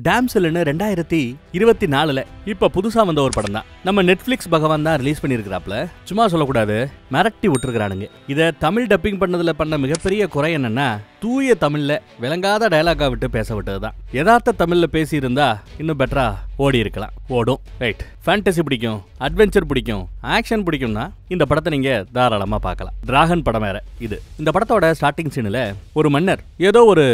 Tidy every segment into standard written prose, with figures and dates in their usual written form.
டாம்செல்னு 2024ல இப்ப புதுசா வந்த ஒரு படம் தான். நம்ம நெட்ஃபிளிக்ஸ் பகவான் தான் ரிலீஸ் பண்ணியிருக்கிறாப்ல. சும்மா சொல்லக்கூடாது, மிரட்டி விட்டுருக்கானுங்க. இதை தமிழ் டப்பிங் பண்ணதுல பண்ண மிகப்பெரிய குறை என்னன்னா, தூய தமிழ்ல விளங்காத டயலாகா விட்டு பேச விட்டதுதான். யதார்த்த தமிழ்ல பேசி இருந்தா இன்னும் பெட்டரா ஓடி இருக்கலாம். ஓடும். ரைட். ஃபேண்டசி பிடிக்கும், அட்வென்ச்சர் பிடிக்கும், ஆக்ஷன் பிடிக்கும்னா இந்த படத்தை நீங்க தாராளமா பார்க்கலாம். டிராகன் படம் வேற இது. இந்த படத்தோட ஸ்டார்டிங் சீன்ல ஒரு மன்னர் ஏதோ ஒரு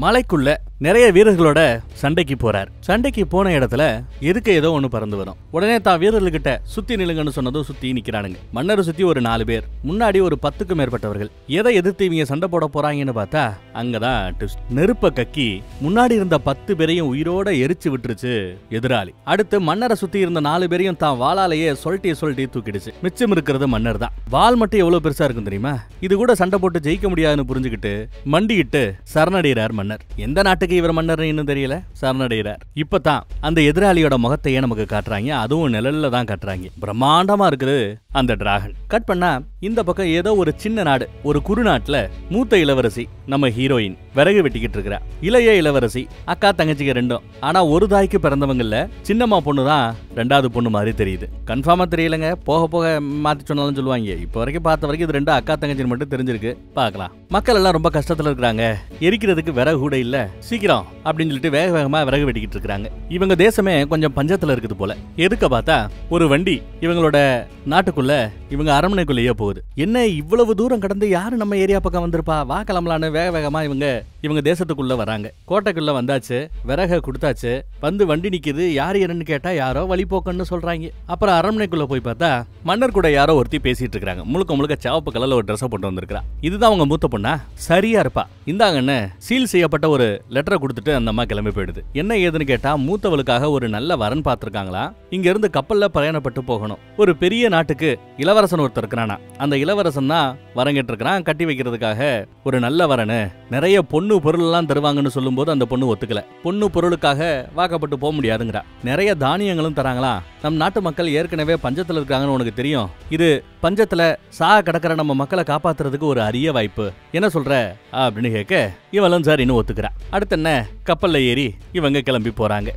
மலைக்குள்ள நிறைய வீரர்களோட சண்டைக்கு போறார். சண்டைக்கு போன இடத்துல எதுக்கு ஏதோ ஒண்ணு பறந்து வரும். உடனே தான் வீரர்கள்கிட்ட சுத்தி நிலுங்கன்னு சொன்னதும் சுத்தி நிக்கிறானுங்க. மன்னரை சுத்தி ஒரு 4 பேர், முன்னாடி ஒரு 10க்கும் மேற்பட்டவர்கள். எதை எதிர்த்து இவங்க சண்டை போட போறாங்கன்னு பார்த்தா அங்கதான் ட்விஸ்ட். நெருப்ப கக்கி முன்னாடி இருந்த 10 பேரையும் உயிரோட எரிச்சு விட்டுருச்சு எதிராளி. அடுத்து மன்னரை சுத்தி இருந்த 4 பேரையும் தான் வாளாலேயே சொல்லிட்டி தூக்கிடுச்சு. மிச்சம் இருக்கிறது மன்னர் தான். வாள் மட்டும் எவ்வளவு பெருசா இருக்கும் தெரியுமா? இது கூட சண்டை போட்டு ஜெயிக்க முடியாதுன்னு புரிஞ்சுக்கிட்டு மண்டிக்கிட்டு சரணடைகிறார் மன்னர். எந்த நாட்டுக்கு இவர் மன்னர் இன்னும் தெரியல, சரணடைகிறார். இப்பதான் அந்த எதிராளியோட முகத்தையே நமக்கு காட்டுறாங்க. அதுவும் நிழல்ல தான் காட்டுறாங்க. பிரம்மாண்டமா இருக்குது அந்த டிராகன். கட் பண்ணா இந்த பக்கம் ஏதோ ஒரு சின்ன நாடு, ஒரு குறுநாட்டுல மூத்த இளவரசி நம்ம ஹீரோயின் விறகு வெட்டிக்கிட்டு இருக்கிறா. இளைய இளவரசி அக்கா தங்கச்சிக்கு ரெண்டும். ஆனா ஒரு தாய்க்கு பிறந்தவங்கல்ல, சின்னம்மா பொண்ணு தான் 2வது பொண்ணு மாதிரி தெரியுது. கன்ஃபார்மா தெரியலங்க, போக போக மாத்தி சொன்னாலும் சொல்லுவாங்க. இப்போ வரைக்கும் பார்த்த வரைக்கும் இது 2 அக்கா தங்கச்சின்னு மட்டும் தெரிஞ்சிருக்கு. பார்க்கலாம். மக்கள் எல்லாம் ரொம்ப கஷ்டத்துல இருக்கிறாங்க. எரிக்கிறதுக்கு விறகு கூட இல்ல, சீக்கிரம் அப்படின்னு சொல்லிட்டு வேக வேகமா விறகு வெட்டிக்கிட்டு இருக்காங்க. இவங்க தேசமே கொஞ்சம் பஞ்சத்துல இருக்குது போல. எதுக்க பார்த்தா ஒரு வண்டி இவங்களோட நாட்டுக்குள்ள, இவங்க அரண்மனைக்குள்ளேயே போகுது. என்ன இவ்வளவு தூரம் கடந்து யாரு நம்ம ஏரியா பக்கம் வந்திருப்பா, வா கிளம்பலான்னு வேக வேகமா இவங்க தேசத்துக்குள்ள வராங்க. கோட்டைக்குள்ள வந்தாச்சு, விறக கொடுத்தாச்சு. வந்து வண்டி நிக்குது. யாரு என்னன்னு கேட்டா யாரோ வழிபோக்கன்னு சொல்றாங்க. அப்புறம் அரண்மனைக்குள்ள போய் பார்த்தா மன்னர் கூட யாரோ ஒருத்தி பேசிட்டு இருக்காங்க. முழுக்க சிவப்பு கலர்ல ஒரு ட்ரெஸ் போட்டு வந்திருக்கா. இதுதான் அவங்க மூத்த பொண்ணா? சரியா இருப்பா. இந்தாங்கன்னு சீல் செய்யப்பட்ட ஒரு லெட்டரை கொடுத்துட்டு அந்த அம்மா கிளம்பி போயிடுது. என்ன ஏதுன்னு கேட்டா மூத்தவளுக்காக ஒரு நல்ல வரன் பார்த்திருக்காங்களா. இங்க இருந்து கப்பல்ல பிரயாணப்பட்டு போகணும். ஒரு பெரிய நாட்டுக்கு இளவரசன் ஒருத்தர் இருக்கிறானா. அந்த இளவரசன் தான் வரங்கிட்டு இருக்கிறான். கட்டி வைக்கிறதுக்காக ஒரு நல்ல வரனு, நிறைய பொண்ணு பொருள் எல்லாம் தருவாங்கன்னு சொல்லும் போது அந்த பொண்ணு ஒத்துக்கல. பொண்ணு பொருளுக்காக வாக்கப்பட்டு போக முடியாதுங்கிறா. நிறைய தானியங்களும் தராங்களா. நம் நாட்டு மக்கள் ஏற்கனவே பஞ்சத்துல இருக்காங்கன்னு உனக்கு தெரியும். இது பஞ்சத்துல சாக கிடக்கிற நம்ம மக்களை காப்பாத்துறதுக்கு ஒரு அரிய வாய்ப்பு. என்ன சொல்ற அப்படின்னு கேட்க இவளும் சார் இன்னும் ஒத்துக்கிறா. அடுத்து என்ன, கப்பல்ல ஏறி இவங்க கிளம்பி போறாங்க.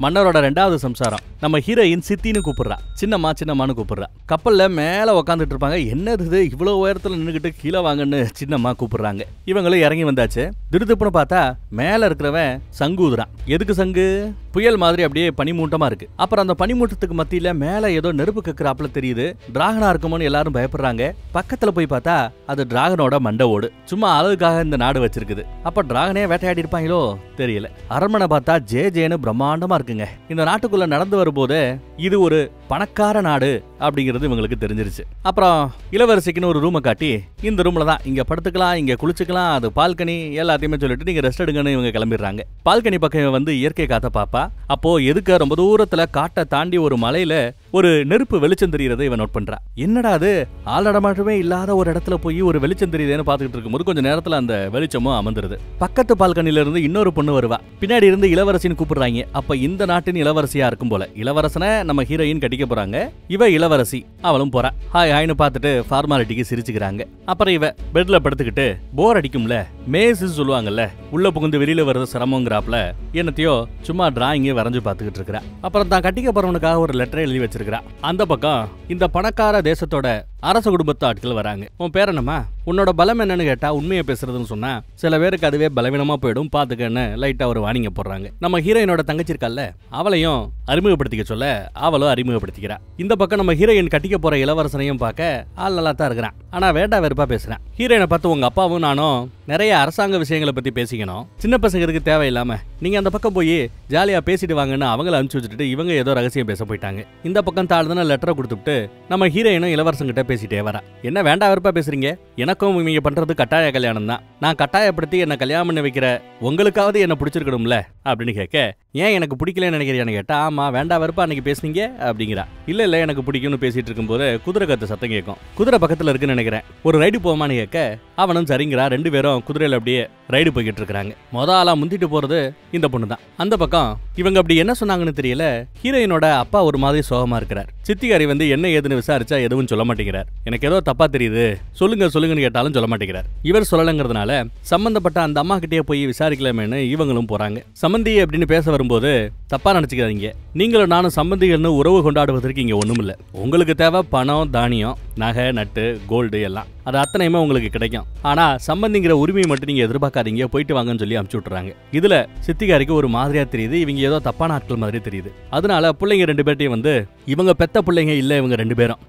மன்னரோட 2வது சம்சாரம் நம்ம ஹீரோயின் சித்தின்னு கூப்பிடுறா. சின்னம்மான்னு கூப்பிடுறா. கப்பல்ல மேல உக்காந்துட்டு இருப்பாங்க. என்னது இவ்வளவு உயரத்துல நின்னுகிட்டு கீழே வாங்கன்னு சின்னம்மா கூப்பிடுறாங்க. இவங்களும் இறங்கி வந்தாச்சு. திடுதுப்புன்னு பார்த்தா மேல இருக்கிறவன் சங்கூதுறான். எதுக்கு சங்கு? புயல் மாதிரி அப்படியே பனிமூட்டமா இருக்கு. அப்புறம் அந்த பனிமூட்டத்துக்கு மத்தியில மேல ஏதோ நெருப்பு கக்குறாப்புல தெரியுது. டிராகனா இருக்குமோன்னு எல்லாரும் பயப்படுறாங்க. பக்கத்துல போய் பார்த்தா அது டிராகனோட மண்டை ஓடு. சும்மா அழகுக்காக இந்த நாடு வச்சிருக்குது. அப்ப டிராகனே வேட்டையாடி இருப்பாங்களோ தெரியல. அரண்மனை பார்த்தா ஜேன்னு பிரம்மாண்டமா இருக்குங்க. இந்த நாட்டுக்குள்ள நடந்து வரும்போது இது ஒரு பணக்கார நாடு அப்படிங்கிறது இவங்களுக்கு தெரிஞ்சிருச்சு. அப்புறம் இளவரசிக்குன்னு ஒரு ரூமை காட்டி, இந்த ரூம்ல தான் இங்க படுத்துக்கலாம், இங்க குளிச்சுக்கலாம், அது பால்கனி எல்லாத்தையுமே சொல்லிட்டு நீங்க ரெஸ்ட் எடுங்கன்னு இவங்க கிளம்பிடுறாங்க. பால்கனி பக்கம் வந்து இயற்கை காத்த பாப்பா. அப்போ எதுக்கு ரொம்ப தூரத்துல காட்டை தாண்டி ஒரு மலையில ஒரு நெருப்பு வெளிச்சம் தெரியுறதை இவன் நோட் பண்றா. என்னடா அது, ஆளடமாட்டமே இல்லாத ஒரு இடத்துல போய் ஒரு வெளிச்சம் தெரியுதுன்னு பாத்துக்கிட்டு இருக்கும்போது கொஞ்ச நேரத்துல அந்த வெளிச்சமும் அமர்ந்துருது. பக்கத்து பால்கனில இருந்து இன்னொரு பொண்ணு வருவா. பின்னாடி இருந்து இளவரசின்னு கூப்பிடுறாங்க. அப்ப இந்த நாட்டின் இளவரசியா இருக்கும் போல. இளவரசனை நம்ம ஹீரோயின் கட்டிக்க போறாங்க. இவ இளவரசி, அவளும் போறா. ஹாய்னு பார்த்துட்டு ஃபார்மாலிட்டிக்கு சிரிச்சுக்கிறாங்க. அப்புறம் இவ பெட்ல படுத்துக்கிட்டு போர் அடிக்கும்ல, மேஸ் சொல்லுவாங்கல்ல, உள்ள புகுந்து வெளியில வர்றது சிரமங்கிறாப்ல என்னத்தையோ சும்மா டிராயிங்கே வரைஞ்சு பார்த்துக்கிட்டு இருக்கிறா. அப்புறம் தான் கட்டிக்க போறவனுக்காக ஒரு லெட்டரை எழுதி வச்சிருக்கிறா. அந்த பக்கம் இந்த பணக்கார தேசத்தோட அரச குடும்பத்து ஆட்கள் வராங்க. உன் பேர் என்னம்மா, உன்னோட பலம் என்னன்னு கேட்டா உண்மையை பேசுறதுன்னு சொன்னா சில பேருக்கு அதுவே பலவீனமா போயிடும், பாத்துக்கன்னு லைட்டா ஒரு வார்னிங்க போடுறாங்க. நம்ம ஹீரோயினோட தங்கச்சி இருக்கல்ல, அவளையும் அறிமுகப்படுத்திக்க சொல்ல அவளும் அறிமுகப்படுத்திக்கிறா. இந்த பக்கம் நம்ம ஹீரோயின் கட்டிக்க போற இளவரசனையும் பார்க்க ஆள் நல்லா தான் இருக்கிறான். ஆனா வேண்டா வெறுப்பா பேசுறான். ஹீரோயினை பார்த்து உங்க அப்பாவும் நானும் நிறைய அரசாங்க விஷயங்களை பத்தி பேசிக்கணும், சின்ன பசங்களுக்கு தேவையில்லாம நீங்க அந்த பக்கம் போய் ஜாலியா பேசிட்டு வாங்கன்னு அவங்கள அனுப்பிச்சு வச்சுட்டு இவங்க ஏதோ ரகசியம் பேச போயிட்டாங்க. இந்த பக்கம் தாழ்தான லெட்டரை கொடுத்துட்டு நம்ம ஹீரோயினும் இளவரசங்கிட்ட பேசிட்டே வரா. என்ன வேண்டா வெறுப்பா பேசுறீங்க, எனக்கும் நீங்க பண்றது கட்டாய கல்யாணம் தான். நான் கட்டாயப்படுத்தி என்ன கல்யாணம் பண்ண வைக்கிற உங்களுக்காவது என்ன பிடிச்சிருக்கணும்ல அப்படின்னு கேட்க, ஏன் எனக்கு பிடிக்கலன்னு நினைக்கிறியான்னு கேட்டா, ஆமா வேண்டா வெறுப்பா அன்னைக்கு பேசுனீங்க அப்படிங்கிறா. இல்ல எனக்கு பிடிக்கும்னு பேசிட்டு இருக்கும் போது குதிரை கத்து சத்தம் கேட்கும். குதிரை பக்கத்துல இருக்குன்னு நினைக்கிறேன், ஒரு ரைடு போமான்னு கேட்க அவனும் சரிங்கிறா. 2 பேரும் குதிரையில அப்படியே ரைடு போய்கிட்டு இருக்காங்க. ஆளா முந்திட்டு போறது இந்த பொண்ணு தான். அந்த பக்கம் இவங்க அப்படி என்ன சொன்னாங்கன்னு தெரியல. ஹீரோயினோட அப்பா ஒரு மாதிரி சோகமா இருக்கிறார். சித்திகாரி வந்து என்ன ஏதுன்னு விசாரிச்சா எதுவும் சொல்ல மாட்டேங்கிறார். எனக்கு ஏதோ தப்பா தெரியுது, சொல்லுங்கன்னு கேட்டாலும் சொல்ல மாட்டேங்கிறார். இவர் சொல்லலங்கிறதுனால சம்பந்தப்பட்ட அந்த அம்மா கிட்டே போய் விசாரிக்கலாமேன்னு இவங்களும் போறாங்க. சம்பந்தி அப்படின்னு பேச வரும்போது தப்பா நினைச்சுக்காதீங்க, நீங்களும் நானும் சம்பந்திகள்னு உறவு கொண்டாடுவதற்கு இங்க ஒண்ணும் இல்ல. உங்களுக்கு தேவை பணம், தானியம், நகை, நட்டு, கோல்டு எல்லாம், அது அத்தனையுமே உங்களுக்கு கிடைக்கும். ஆனா சம்பந்திங்கிற உரிமையை மட்டும் நீங்க எதிர்பார்க்காதீங்க, போயிட்டு வாங்கன்னு சொல்லி அனுப்பிச்சு விட்டுறாங்க. இதுல சித்திகாரிக்கு ஒரு மாதிரியா தெரியுது, இவங்க ஏதோ தப்பான ஆட்கள் மாதிரி தெரியுது. அதனால பிள்ளைங்க 2 பேர்ட்டையும் வந்து இவங்க பெத்த பிள்ளைங்க இல்ல, இவங்க 2 பேரும்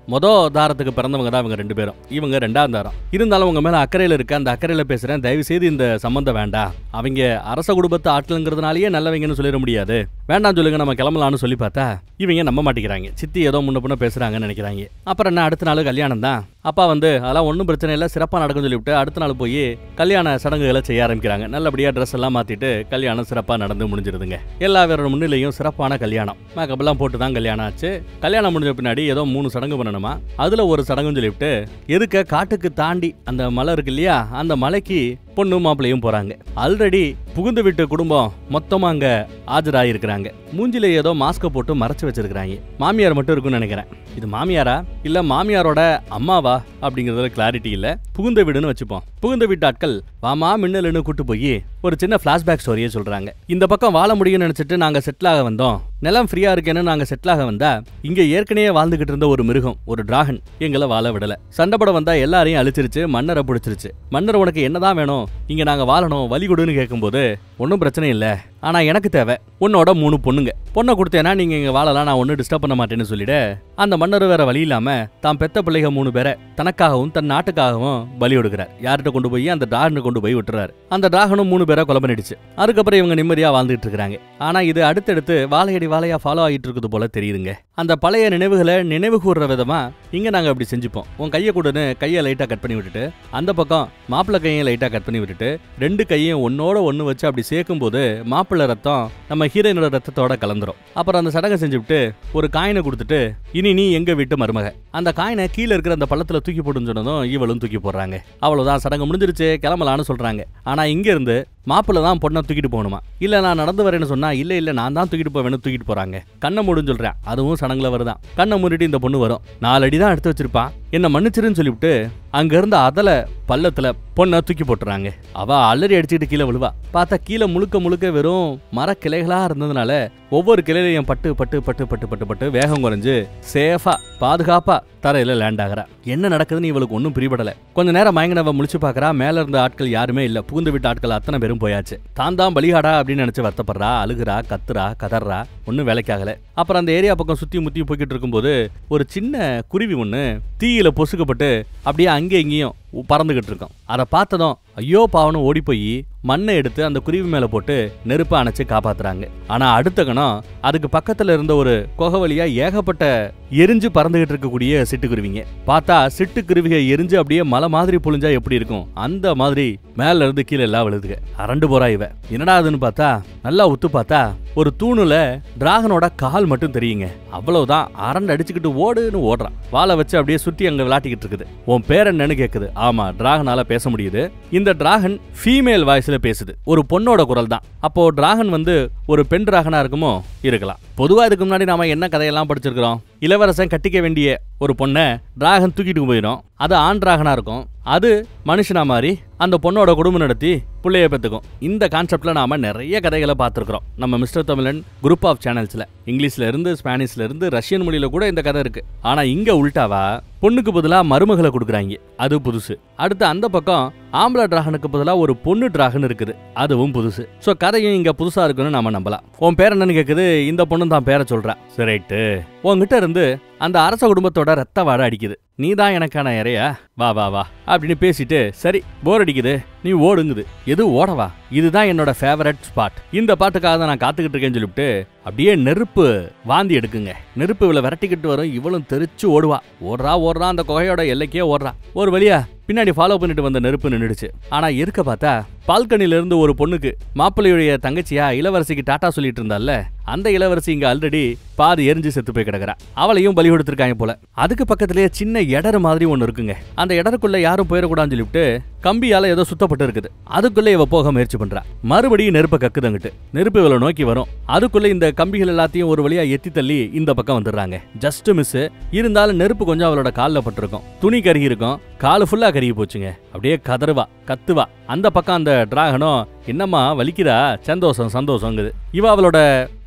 தாரத்துக்கு பிறந்தவங்க தான் இவங்க 2 பேரும், இவங்க 2ஆம் தாரம். இருந்தாலும் உங்க மேல அக்கறையில இருக்க, அந்த அக்கறையில பேசுறேன், தயவு செய்து இந்த சம்பந்தம் வேண்டாம். அவங்க அரச குடும்பத்து ஆட்கள்ங்கிறதுனாலயே நல்லவங்கன்னு சொல்லிட முடியாது, வேண்டாம் சொல்லுங்க, நம்ம கிளம்பலாம்னு சொல்லி பார்த்தா இவங்க நம்ப மாட்டேங்கிறாங்க. சித்தி ஏதோ முன்ன பின்ன பேசுறாங்கன்னு நினைக்கிறாங்க. அப்புறம் என்ன, அடுத்த நாள் கல்யாணம் தான். அப்பா வந்து அதெல்லாம் ஒன்றும் பிரச்சனை இல்லை, சிறப்பாக நடக்கும் சொல்லிவிட்டு அடுத்த நாள் போய் கல்யாண சடங்குகளை செய்ய ஆரம்பிக்கிறாங்க. நல்லபடியாக ட்ரெஸ் எல்லாம் மாற்றிட்டு கல்யாணம் சிறப்பாக நடந்து முடிஞ்சிருதுங்க. எல்லா பேரோட முன்னிலையும் சிறப்பான கல்யாணம், மேக்கப்லாம் போட்டு தான் கல்யாணம் ஆச்சு. கல்யாணம் முடிஞ்ச பின்னாடி ஏதோ 3 சடங்கு பண்ணணுமா, அதில் ஒரு சடங்குன்னு சொல்லிவிட்டு எதுக்க காட்டுக்கு தாண்டி அந்த மலை இருக்கு இல்லையா, அந்த மலைக்கு பொண்ணு மாப்பிள்ளையும் போறாங்க. ஆல்ரெடி புகுந்து வீட்டு குடும்பம் மொத்தமா அங்க ஆஜராயிருக்கிறாங்க. மூஞ்சில ஏதோ மாஸ்க போட்டு மறைச்சு வச்சிருக்காங்க. மாமியார் மட்டும் இருக்குன்னு நினைக்கிறேன். இது மாமியாரா இல்ல மாமியாரோட அம்மாவா அப்படிங்கறதுல கிளாரிட்டி இல்ல. புகுந்த வீடுன்னு வச்சுப்போம். புகுந்த வீட்டு ஆட்கள் வாமா மின்னலுன்னு கூட்டு போய் ஒரு சின்ன பிளாஷ்பேக் ஸ்டோரியை சொல்றாங்க. இந்த பக்கம் வாழ முடியும்னு நினைச்சிட்டு நாங்க செட்டில் ஆக வந்தோம், நிலம் ஃப்ரீயா இருக்கேன்னு நாங்க செட்டில் ஆக வந்தா இங்க ஏற்கனவே வாழ்ந்துகிட்டு இருந்த ஒரு மிருகம், ஒரு டிராகன் எங்களை வாழ விடல. சண்டைப்பட வந்தா எல்லாரையும் அழிச்சிருச்சு, மன்னரை பிடிச்சிருச்சு. மன்னர் உனக்கு என்னதான் வேணும், இங்க நாங்க வாழணும், வழி கொடுன்னு கேட்கும்போது ஒன்னும் பிரச்சனை இல்ல, ஆனா எனக்கு தேவை உன்னோட 3 பொண்ணுங்க. பொண்ணை கொடுத்தேன்னா நீங்க இங்க வாழலாம், நான் ஒன்னும் டிஸ்டர்ப் பண்ண மாட்டேன்னு சொல்லிட அந்த மன்னர் வேற வழி இல்லாம தான் பெத்த பிள்ளைங்க 3 பேரை தனக்காகவும் தன் நாட்டுக்காகவும் பலி கொடுக்கிறார். யார்கிட்ட கொண்டு போய் அந்த டிராகனை கொண்டு போய் விட்டுறாரு. அந்த டிராகனும் 3 பேரை கொலை பண்ணிடுச்சு. அதுக்கப்புறம் இவங்க நிம்மதியா வாழ்ந்துட்டு இருக்காங்க. ஆனா இது அடுத்தடுத்து வாழையடி வாழையா ஃபாலோ ஆகிட்டு இருக்குது போல தெரியுதுங்க. அந்த பழைய நினைவுகளை நினைவு கூறுற விதமா இங்க நாங்க அப்படி செஞ்சுப்போம். உன் கையை கூடன்னு கையை லைட்டா கட் பண்ணி விட்டுட்டு அந்த பக்கம் மாப்பிள்ளை கையை லைட்டா கட் பண்ணி விட்டுட்டு 2 கையும் ஒன்னோட ஒன்னு வச்சு அப்படி சேர்க்கும் போது மாப்பிள்ளை ரத்தம் நம்ம ஹீரோயினோட ரத்தத்தோட கலந்துரும். அப்புறம் அந்த சடங்கை செஞ்சுவிட்டு ஒரு காயினை கொடுத்துட்டு இனி நீ எங்க வீட்டு மருமக, அந்த காயினை கீழே இருக்கிற அந்த பள்ளத்துல தூக்கி போட்டுன்னு சொன்னதும் இவளும் தூக்கி போடுறாங்க. அவ்வளவுதான், சடங்கு முடிஞ்சிருச்சு, கிளம்பலான்னு சொல்றாங்க. ஆனா இங்க இருந்து மாப்பிள்ள தான் பொண்ணை தூக்கிட்டு போகணுமா, இல்ல நான் நடந்து வரேன்னு சொன்னா இல்ல நான் தான் தூக்கிட்டு போவேன்னு தூக்கிட்டு போறாங்க. கண்ணை மூடுன்னு சொல்றேன், அதுவும் சடங்குல வருதான். கண்ணை மூடிட்டு இந்த பொண்ணு வரும், 4 அடி தான் எடுத்து வச்சிருப்பான், என்ன மன்னிச்சிருன்னு சொல்லிவிட்டு அங்க இருந்து அதல பள்ளத்துல பொண்ணை தூக்கி போட்டுறாங்க. அவ அலறி அடிச்சுட்டு கீழே விழுவா. பார்த்தா கீழே முழுக்க வெறும் மர கிளைகளா இருந்ததுனால ஒவ்வொரு கிளையிலையும் பட்டு பட்டு பட்டு பட்டு பட்டு பட்டு வேகம் குறைஞ்சு சேஃபா பாதுகாப்பா தரையில லேண்ட் ஆகிறா. என்ன நடக்குதுன்னு இவளுக்கு ஒன்னும் பிரிபடல. கொஞ்ச நேரம் மயங்கினவ முழிச்சு பாக்குறா. மேல இருந்த ஆட்கள் யாருமே இல்ல. புகுந்து விட்ட ஆட்கள் அத்தனை பேரும் போயாச்சு. தான் பலிகாடா அப்படின்னு நினைச்சு வருத்தப்படுறா, அழுகுறா, கத்துறா, கதறா. ஒன்னும் வேலைக்காகல. அப்புறம் அந்த ஏரியா பக்கம் சுத்தி முத்தி போய்கிட்டு இருக்கும்போது ஒரு சின்ன குருவி ஒண்ணு தீயில பொசுக்கப்பட்டு அப்படியே அங்கே இங்கேயும் பறந்துகிட்டு இருக்கும். அதை பார்த்ததும் ஐயோ பாவனும் ஓடி போய் மண்ணை எடுத்து அந்த குருவி மேல போட்டு நெருப்பை அணைச்சு காப்பாத்துறாங்க. ஆனா அடுத்த கணம் அதுக்கு பக்கத்துல இருந்த ஒரு கொகை வழியா ஏகப்பட்ட எரிஞ்சு பறந்துகிட்டு இருக்கக்கூடிய சிட்டுக்குருவிங்க. பார்த்தா சிட்டுக்குருவிக எரிஞ்சு அப்படியே மலை மாதிரி புழிஞ்சா எப்படி இருக்கும் அந்த மாதிரி மேல இருந்து கீழே எல்லாம் விழுதுக. அரண்டு போறா இவ. என்னடா அதுன்னு பார்த்தா நல்லா உத்து பார்த்தா ஒரு தூணுல டிராகனோட கால் மட்டும் தெரியுங்க. அவ்வளவுதான். அரண்டு அடிச்சுக்கிட்டு ஓடுன்னு ஓடுறான். வாழை வச்சு அப்படியே சுத்தி அங்க விளையாட்டிக்கிட்டு இருக்குது. உன் பேர் என்னன்னு கேக்குது. ஆமா, டிராகனால பேச முடியுது. இந்த டிராகன் ஃபீமேல் வாய்ஸ்ல பேசுது. ஒரு பொண்ணோட குரல் தான். அப்போ டிராகன் வந்து ஒரு பெண் டிராகனா இருக்குமோ? இருக்கலாம். பொதுவா இதுக்கு முன்னாடி நாம என்ன கதையெல்லாம் படிச்சிருக்கிறோம்? இளவரசன் கட்டிக்க வேண்டிய ஒரு பொண்ணை டிராகன் தூக்கிட்டு போயிடும். அது ஆண் டிராகனா இருக்கும். அது மனுஷனா மாதிரி அந்த பொண்ணோட குடும்பம் நடத்தி பிள்ளைய பெற்றுக்கும். இந்த கான்செப்ட்ல நாம நிறைய கதைகளை பார்த்துருக்கிறோம் நம்ம மிஸ்டர் தமிழன் குரூப் ஆஃப் சேனல்ஸ்ல. இங்கிலீஷ்ல இருந்து, ஸ்பானிஷ்ல இருந்து, ரஷ்யன் மொழியில கூட இந்த கதை இருக்கு. ஆனா இங்க உல்டாவா பொண்ணுக்கு பதிலா மருமகளை கொடுக்குறாங்க. அது புதுசு. அடுத்து அந்த பக்கம் ஆம்பளை டிராகனுக்கு பதிலா ஒரு பொண்ணு டிராகன் இருக்குது. அதுவும் புதுசு. சோ கதையும் இங்க புதுசா இருக்குன்னு நாம நம்பலாம். உன் பேர் என்னன்னு கேக்குது. இந்த பொண்ணு தான் பேரை சொல்றா. சரிட்டு உன்கிட்ட இருந்து அந்த அரச குடும்பத்தோட ரத்த வாடை அடிக்குது. நீ தான் எனக்கான இறையா, வா வா வா அப்படின்னு பேசிட்டு சரி போர் அடிக்குது நீ ஓடுங்குது. எது ஓடவா? இதுதான் என்னோட ஃபேவரட் ஸ்பாட். இந்த பாட்டுக்காக தான் நான் காத்துக்கிட்டு இருக்கேன்னு சொல்லிவிட்டு அப்படியே நெருப்பு வாந்தி எடுக்குங்க. நெருப்பு இவளை விரட்டிக்கிட்டு வரும். இவளும் தெரிச்சு ஓடுவா. ஓடுறா அந்த குகையோட எல்லைக்கே ஓடுறா. ஒரு வழியா பின்னாடி ஃபாலோ பண்ணிட்டு வந்த நெருப்பு நின்றுடுச்சு. ஆனா இருக்க பார்த்தா பால்கனில இருந்து ஒரு பொண்ணுக்கு மாப்பிள்ளையுடைய தங்கச்சியா இளவரசிக்கு டாட்டா சொல்லிட்டு இருந்தால, அந்த இளவரசி இங்க ஆல்ரெடி பாதி எரிஞ்சு செத்து போய் கிடக்குறா. அவளையும் பலி கொடுத்திருக்காங்க போல. அதுக்கு பக்கத்திலேயே சின்ன இடர் மாதிரி ஒண்ணு இருக்குங்க. அந்த இடருக்குள்ள யாரும் போயிடக்கூடாதுன்னு சொல்லிவிட்டு கம்பியால ஏதோ சுத்தப்பட்டு இருக்குது. அதுக்குள்ள இவ போக முயற்சி பண்றா. மறுபடியும் நெருப்ப கக்குதங்கிட்டு நெருப்பு இவளை நோக்கி வரும். அதுக்குள்ள இந்த கம்பிகள் எல்லாத்தையும் ஒரு வழியா எத்தி தள்ளி இந்த பக்கம் வந்துடுறாங்க. Just miss. இருந்தாலும் நெருப்பு கொஞ்சம் அவளோட காலில் பட்டிருக்கும். துணி கருகி இருக்கும். காலு ஃபுல்லா கருகி போச்சுங்க. அப்படியே கதறுவா, கத்துவா. அந்த பக்கம் அந்த டிராகனும் என்னம்மா வலிக்குதா, சந்தோஷம் சந்தோஷங்குது. இவ அவளோட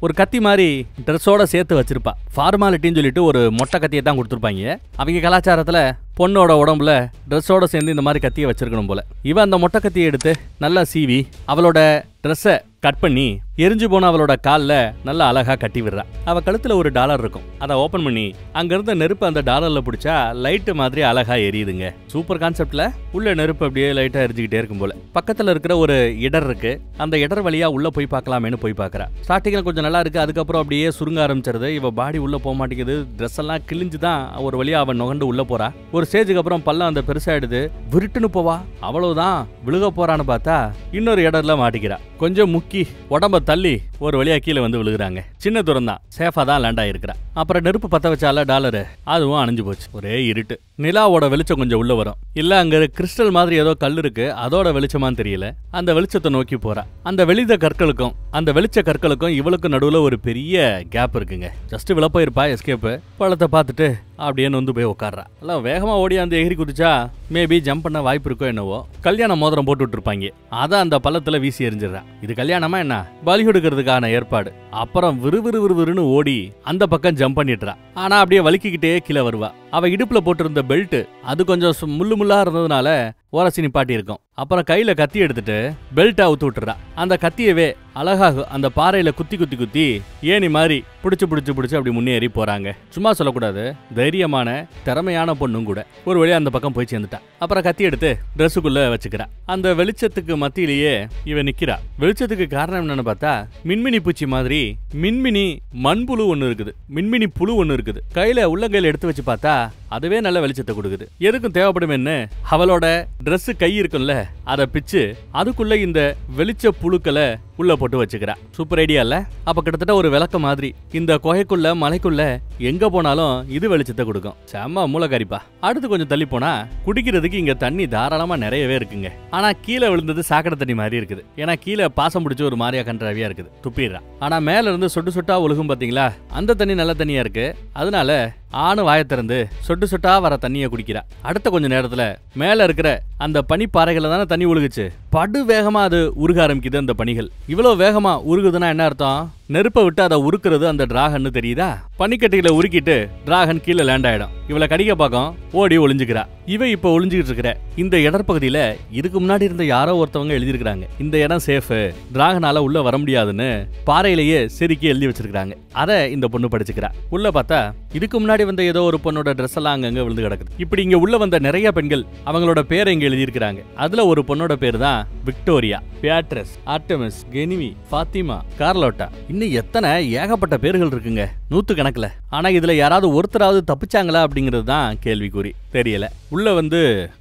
ஒரு கத்தி மாதிரி ட்ரெஸ்ஸோட சேர்த்து வச்சிருப்பா. ஃபார்மாலிட்டின்னு சொல்லிட்டு ஒரு மொட்டை கத்தியை தான் கொடுத்துருப்பாங்க. அவங்க கலாச்சாரத்துல பொண்ணோட உடம்புல ட்ரெஸ்ஸோட சேர்ந்து இந்த மாதிரி கத்தியை வச்சிருக்கணும் போல. இவ அந்த மொட்டை கத்தியை எடுத்து நல்லா சீவி அவளோட ட்ரெஸ்ஸை கட் பண்ணி எரிஞ்சு போன அவளோட காலில் நல்லா அழகா கட்டி விடுறா. அவ கழுத்துல ஒரு டாலர் இருக்கும். அதை ஓபன் பண்ணி அங்க இருந்த நெருப்பு அந்த டாலர்ல பிடிச்சா லைட்டு மாதிரி அழகா எரியுதுங்க. சூப்பர் கான்செப்ட்ல உள்ள நெருப்பு அப்படியே லைட்டா எரிஞ்சுக்கிட்டே இருக்கும் போல. பக்கத்துல இருக்கிற ஒரு இடர் இருக்கு. அந்த இடர் வழியா உள்ள போய் பார்க்கலாமேன்னு போய் பார்க்கறா. ஸ்டார்டிங்ல கொஞ்சம் நல்லா இருக்கு. அதுக்கப்புறம் அப்படியே சுருங்க ஆரம்பிச்சிருது. இவ பாடி உள்ள போக மாட்டேங்குது. ட்ரெஸ் எல்லாம் கிழிஞ்சுதான் ஒரு வழியா அவன் நுகண்டு உள்ள போறா. ஒரு ஸ்டேஜுக்கு அப்புறம் பல்லம் அந்த பெருசாயிடுது. விருட்டுன்னு போவா. அவ்வளவுதான் விழுக போறான்னு பார்த்தா இன்னொரு இடர்ல மாட்டிக்கிறா. கொஞ்சம் முக்கி உடம்ப தள்ளி ஒரு வழியா கீழே வந்து விழுகுறாங்க. சின்ன தூரம் தான், சேஃபா தான் லேண்ட் ஆயிருக்கிறா. அப்புறம் நெருப்பு பத்த வச்சால டாலரு, அதுவும் அணைஞ்சு போச்சு. ஒரே இருட்டு. நிலாவோட வெளிச்சம் கொஞ்சம் உள்ள வரும். இல்ல அங்க கிறிஸ்டல் மாதிரி ஏதோ கல் இருக்கு, அதோட வெளிச்சமான்னு தெரியல. அந்த வெளிச்சத்தை நோக்கி போறா. அந்த வெளிச்ச கற்களுக்கும் அந்த வெளிச்ச கற்களுக்கும் இவளுக்கு நடுவுல ஒரு பெரிய கேப் இருக்குங்க. ஜஸ்ட் விழப்போயிருப்பா எஸ்கேப். பழத்தை பார்த்துட்டு அப்படியே நொந்து போய் உட்கார்றா. எல்லாம் வேகமா ஓடி அந்த எகிரி குதிச்சா மேபி ஜம்ப் பண்ண வாய்ப்பு இருக்கோ என்னவோ. கல்யாண மோதிரம் போட்டு விட்டுருப்பாங்க. அதை அந்த பள்ளத்துல வீசி எரிஞ்சிடறா. இது கல்யாணமா என்ன, பலி கொடுக்கறதுக்கான ஏற்பாடு. அப்புறம் விறுவிறுன்னு ஓடி அந்த பக்கம் ஜம்ப் பண்ணிட்டுறா. ஆனா அப்படியே வலிக்கிட்டே கீழே வருவா. அவ இடுப்புல போட்டிருந்த பெல்ட் அது கொஞ்சம் முள்ளா இருந்ததுனால ஓரசி நிப்பாட்டி இருக்கும். அப்புறம் கையில கத்தி எடுத்துட்டு பெல்ட் அவுத்து விட்டுறா. அந்த கத்தியவே அழகாக அந்த பாறையில குத்தி ஏனி மாதிரி பிடிச்சு அப்படி முன்னேறி போறாங்க. சும்மா சொல்லக்கூடாது, தைரியமான திறமையான பொண்ணும் கூட. ஒரு வழியா அந்த பக்கம் போய் சேர்ந்துட்டா. அப்புறம் கத்தி எடுத்து ட்ரெஸ்ஸுக்குள்ள வச்சுக்கிறா. அந்த வெளிச்சத்துக்கு மத்தியிலேயே இவ நிக்கிறா. வெளிச்சத்துக்கு காரணம் என்னன்னு பார்த்தா மின்மினி பூச்சி மாதிரி மின்மினி மண்புழு ஒண்ணு இருக்குது. மின்மினி புழு ஒண்ணு இருக்குது. கையில உள்ளங்கையில எடுத்து வச்சு பார்த்தா அதுவே நல்ல வெளிச்சத்தை கொடுக்குது. எதுக்கும் தேவைப்படும் என்ன, அவளோட Dress கை இருக்குல்ல, அதை பிச்சு அதுக்குள்ள இந்த வெளிச்ச புழுக்களை உள்ள போட்டு வச்சுக்கிறா. சூப்பர் ஐடியா இல்ல? அப்ப கிட்டத்தட்ட ஒரு விளக்க மாதிரி இந்த குகைக்குள்ள மலைக்குள்ள எங்க போனாலும் இது வெளிச்சத்தை கொடுக்கும். செம்ம மூலக்காரிப்பா. அடுத்து கொஞ்சம் தள்ளி போனா குடிக்கிறதுக்கு இங்க தண்ணி தாராளமா நிறையவே இருக்குங்க. ஆனா கீழே விழுந்தது சாக்கடை தண்ணி மாதிரி இருக்குது. ஏன்னா கீழே பாசம் பிடிச்ச ஒரு மாதிரியா கன்றாவியா இருக்குது. துப்பிடுறா. ஆனா மேல இருந்து சொட்டு சொட்டா ஒழுகும் பாத்தீங்களா, அந்த தண்ணி நல்ல தண்ணியா இருக்கு. அதனால ஆணு வாயை திறந்து சொட்டு சொட்டா வர தண்ணியை குடிக்கிறா. அடுத்த கொஞ்ச நேரத்துல மேல இருக்கிற அந்த பனிப்பாறைகள்ல தானே தண்ணி ஒழுகுச்சு. படு வேகமா அது உருக ஆரம்பிக்குது. அந்த பனிகள் இவ்வளவு வேகமா உருகுதுன்னா என்ன அர்த்தம்? நெருப்பை விட்டு அதை உருக்குறது அந்த டிராகன் தெரியுதா? பனிக்கட்டிகளை உருக்கிட்டு டிராகன் கீழே லேண்ட் ஆயிடும். இவளை கடிக்க பார்க்கும், ஓடி ஒளிஞ்சுக்கிறா. இவ இப்ப ஒளிஞ்சுக்கிட்டு இருக்கிற இந்த இடப்பகுதியில இதுக்கு முன்னாடி இருந்த யாரோ ஒருத்தவங்க எழுதியிருக்காங்க, இந்த இடம் சேஃப், டிராகனால உள்ள வர முடியாதுன்னு பாறையிலேயே செதுக்கி எழுதி வச்சிருக்காங்க. அதை இந்த பொண்ணு படிச்சுக்கிறா. உள்ள பார்த்தா இதுக்கு முன்னாடி வந்த ஏதோ ஒரு பொண்ணோட ட்ரெஸ் எல்லாம் அங்கங்க விழுந்து கிடக்குது. இப்படி இங்க உள்ள வந்த நிறைய பெண்கள் அவங்களோட பேரை இங்க எழுதியிருக்காங்க. அதுல ஒரு பொண்ணோட பேர் தான் விக்டோரியா, பியாட்ரஸ், ஆர்டெமிஸ், கெனிமி, ஃபாத்திமா, கார்லோட்டா. இன்னும் எத்தனை ஏகப்பட்ட பேர்கள் இருக்குங்க, 100 கணக்குல. ஆனா இதுல யாராவது ஒருத்தராவது தப்பிச்சாங்களா அப்படிங்கிறது தான் கேள்விக்குறி. தெரியல. உள்ள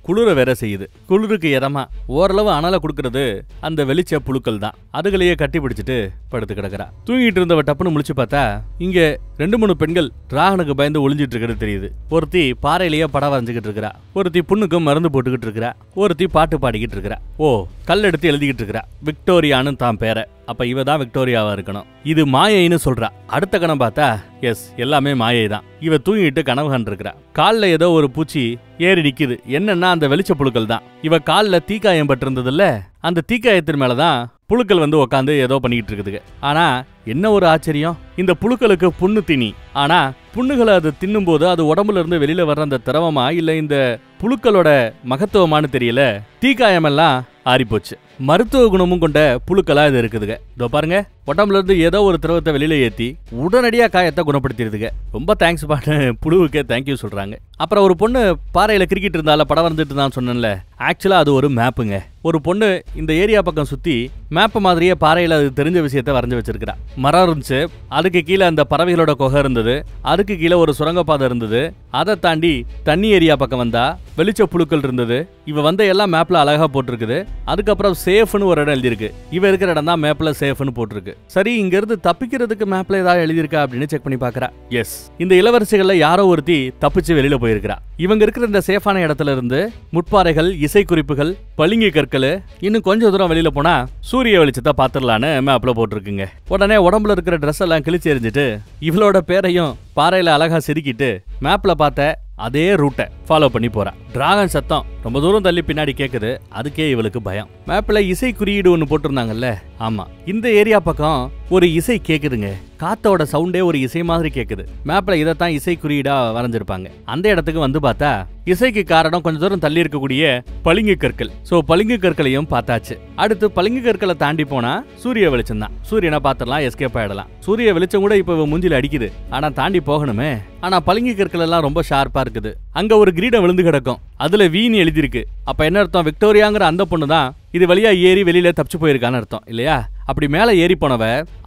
குளிர வேற செய்யுது. குளிருக்கு இதமா ஓரளவு அனலை கொடுக்கறது அந்த வெளிச்ச புழுக்கள் தான். அதுகளையே கட்டி பிடிச்சிட்டு படுத்து கிடக்குறா. தூங்கிட்டு இருந்தவ டப்புன்னு முழிச்சு பார்த்தா இங்க 2-3 பெண்கள் டிராகனுக்கு பயந்து ஒளிஞ்சிட்டு இருக்கிறது தெரியுது. ஒருத்தி பாறையிலேயே படம் வரைஞ்சுக்கிட்டு இருக்கிறா. ஒருத்தி புண்ணுக்கு மருந்து போட்டுக்கிட்டு இருக்கிறா. ஒருத்தி பாட்டு பாடிக்கிட்டு இருக்கிறா. ஓ, கல் எடுத்து எழுதிக்கிட்டு இருக்கிறா. விக்டோரியான்னு தான் பேரை. அப்ப இவ தான் விக்டோரியாவா இருக்கணும். இது மாயைன்னு சொல்றா. அடுத்த கணம் பார்த்தா எஸ், எல்லாமே மாயை தான். இவ தூங்கிட்டு கனவு கண்டிருக்கிறா. கால்ல ஏதோ ஒரு பூச்சி ஏறி நிக்குது. என்னன்னா அந்த வெளிச்ச புழுக்கள் தான். இவ கால்ல தீக்காயம் பட்டிருந்தது இல்ல, அந்த தீக்காயத்தின் மேலதான் புழுக்கள் உக்காந்து ஏதோ பண்ணிக்கிட்டு இருக்குதுங்க. ஆனா என்ன ஒரு ஆச்சரியம், இந்த புழுக்களுக்கு புண்ணு திணி. ஆனா புண்ணுகளை அது தின்னும் போது அது உடம்புல இருந்து வெளியில வர்ற அந்த திரவமா இல்ல இந்த புழுக்களோட மகத்துவமானு தெரியல, தீக்காயம் எல்லாம் ஆறிப்போச்சு. மருத்துவ குணமும் கொண்ட புழுக்களா இது இருக்குதுங்க. இதோ பாருங்க, உடம்புல இருந்து ஏதோ ஒரு திரவத்தை வெளியில ஏத்தி உடனடியா காயத்தை குணப்படுத்திடுதுங்க. ரொம்ப தேங்க்ஸ் பாட்டு புழுவுக்கே தேங்க்யூ சொல்றாங்க. அப்புறம் ஒரு பொண்ணு பாறையில கிரிக்கெட் இருந்தால படம் வந்துட்டு தான் சொன்னேன்ல, ஆக்சுவலா அது ஒரு மேப்புங்க. ஒரு பொண்ணு இந்த ஏரியா பக்கம் சுத்தி மேப் மாதிரியே பாறையில அது தெரிஞ்ச விஷயத்த வரைஞ்சு வச்சிருக்கிறா. மரம் இருந்துச்சு, அதுக்கு கீழே அந்த பறவைகளோட குகை இருந்தது, அதுக்கு கீழே ஒரு சுரங்கப்பாதை இருந்தது, அதை தாண்டி தண்ணி ஏரியா பக்கம் வந்தா வெளிச்ச புழுக்கள் இருந்தது. இவ வந்த எல்லாம் மேப்ல அழகா போட்டிருக்குது. அதுக்கப்புறம் சேஃப்னு ஒரு இடம் எழுதிருக்கு. இவ இருக்கிற இடம் தான் மேப்ல சேஃப்னு போட்டிருக்கு. சரி, இங்க இருந்து தப்பிக்கிறதுக்கு மேப்ல ஏதாவது எழுதிருக்கா அப்படின்னு செக் பண்ணி பாக்குறா. எஸ், இந்த இளவரசிகள்ல யாரோ ஒருத்தி தப்பிச்சு வெளியில போயிருக்கிறா. இவங்க இருக்கிற இந்த சேஃபான இடத்துல இருந்து முட்பாறைகள், இசை குறிப்புகள், பளிங்கு கற்கள், இன்னும் கொஞ்சம் தூரம் வெளியில போனா சூரிய வெளிச்சத்தை பாத்துடலான்னு மேப்ல போட்டிருக்குங்க. உடனே உடம்புல இருக்கிற ட்ரெஸ் எல்லாம் கிழிச்சு எறிஞ்சிட்டு இவளோட பேரையும் பாறையில அழகா செதுக்கிட்டு மேப்ல பார்த்த அதே ரூட்டை ஃபாலோ பண்ணி போறா. டிராகன் சத்தம் ரொம்ப தூரம் தள்ளி பின்னாடி கேக்குது. அதுக்கே இவளுக்கு பயம். மேப்ல இசை குறியீடு ஒன்னு போட்டிருந்தாங்கல்ல, ஆமா, இந்த ஏரியா பக்கம் ஒரு இசை கேக்குதுங்க. காத்தோட சவுண்டே ஒரு இசை மாதிரி கேக்குது. மேப்ல இதத்தான் இசை குறியீடா வரைஞ்சிருப்பாங்க. அந்த இடத்துக்கு வந்து பார்த்தா இசைக்கு காரணம் கொஞ்சம் தூரம் தள்ளி இருக்கக்கூடிய பளிங்கு கற்கள். சோ பளிங்கு கற்களையும் பார்த்தாச்சு. அடுத்து பளிங்கு கற்களை தாண்டி போனா சூரிய வெளிச்சம் தான். சூரியனை பார்த்துடலாம், எஸ்கேப் ஆயிடலாம். சூரிய வெளிச்சம் கூட இப்ப மூஞ்சில அடிக்குது. ஆனா தாண்டி போகணுமே. ஆனா பளிங்கு கற்கள் எல்லாம் ரொம்ப ஷார்ப்பா இருக்குது. அங்க ஒரு கிரீடம் விழுந்து கிடக்கும். அதுல வீணி எழுதிருக்கு. அப்ப என்ன அர்த்தம்? விக்டோரியாங்கிற அந்த பொண்ணு தான் இது வழியா ஏறி வெளியில தப்பிச்சு போயிருக்கான்னு அர்த்தம் இல்லையா? அப்படி மேல ஏறி போனவ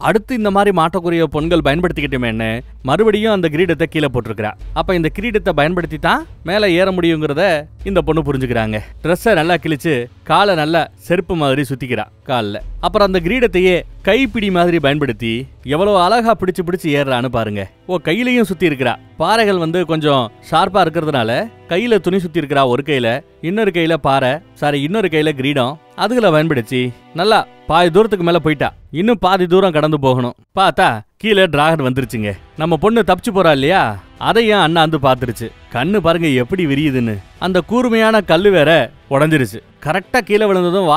அடுத்து இந்த மாதிரி மாட்டக்கூடிய பொண்கள் பயன்படுத்திக்கிட்டோமேன்னு மறுபடியும் அந்த கிரீடத்தை கீழே போட்டிருக்கிறா. அப்ப இந்த கிரீடத்தை பயன்படுத்தி தான் மேல ஏற முடியுங்கிறத இந்த பொண்ணு புரிஞ்சுக்கிறாங்க. ட்ரெஸ்ஸை நல்லா கிழிச்சு காலை நல்லா செருப்பு மாதிரி சுத்திக்கிறா காலில். அப்புறம் அந்த கிரீடத்தையே கைப்பிடி மாதிரி பயன்படுத்தி எவ்வளவு அழகா பிடிச்சு பிடிச்சு ஏறான்னு பாருங்க. கையிலையும் சுத்தி இருக்கிறா. பாறைகள் கொஞ்சம் ஷார்ப்பா இருக்கிறதுனால கையில துணி சுத்தி இருக்கிறா ஒரு கையில, இன்னொரு கையில பாறை, இன்னொரு கையில கிரீடம். அதுகளை பயன்படுத்தி நல்லா பாதி தூரத்துக்கு மேல போயிட்டா. இன்னும் பாதி தூரம் கடந்து போகணும். பார்த்தா கீழே டிராகன் வந்துருச்சுங்க. நம்ம பொண்ணு தப்பிச்சு போறா இல்லையா, அதையும் அண்ணாந்து பாத்துருச்சு. கண்ணு பாருங்க எப்படி விரியுதுன்னு. அந்த கூர்மையான கல்லு வேற உடஞ்சிருச்சு. கரெக்டா கீழே விழுந்ததும்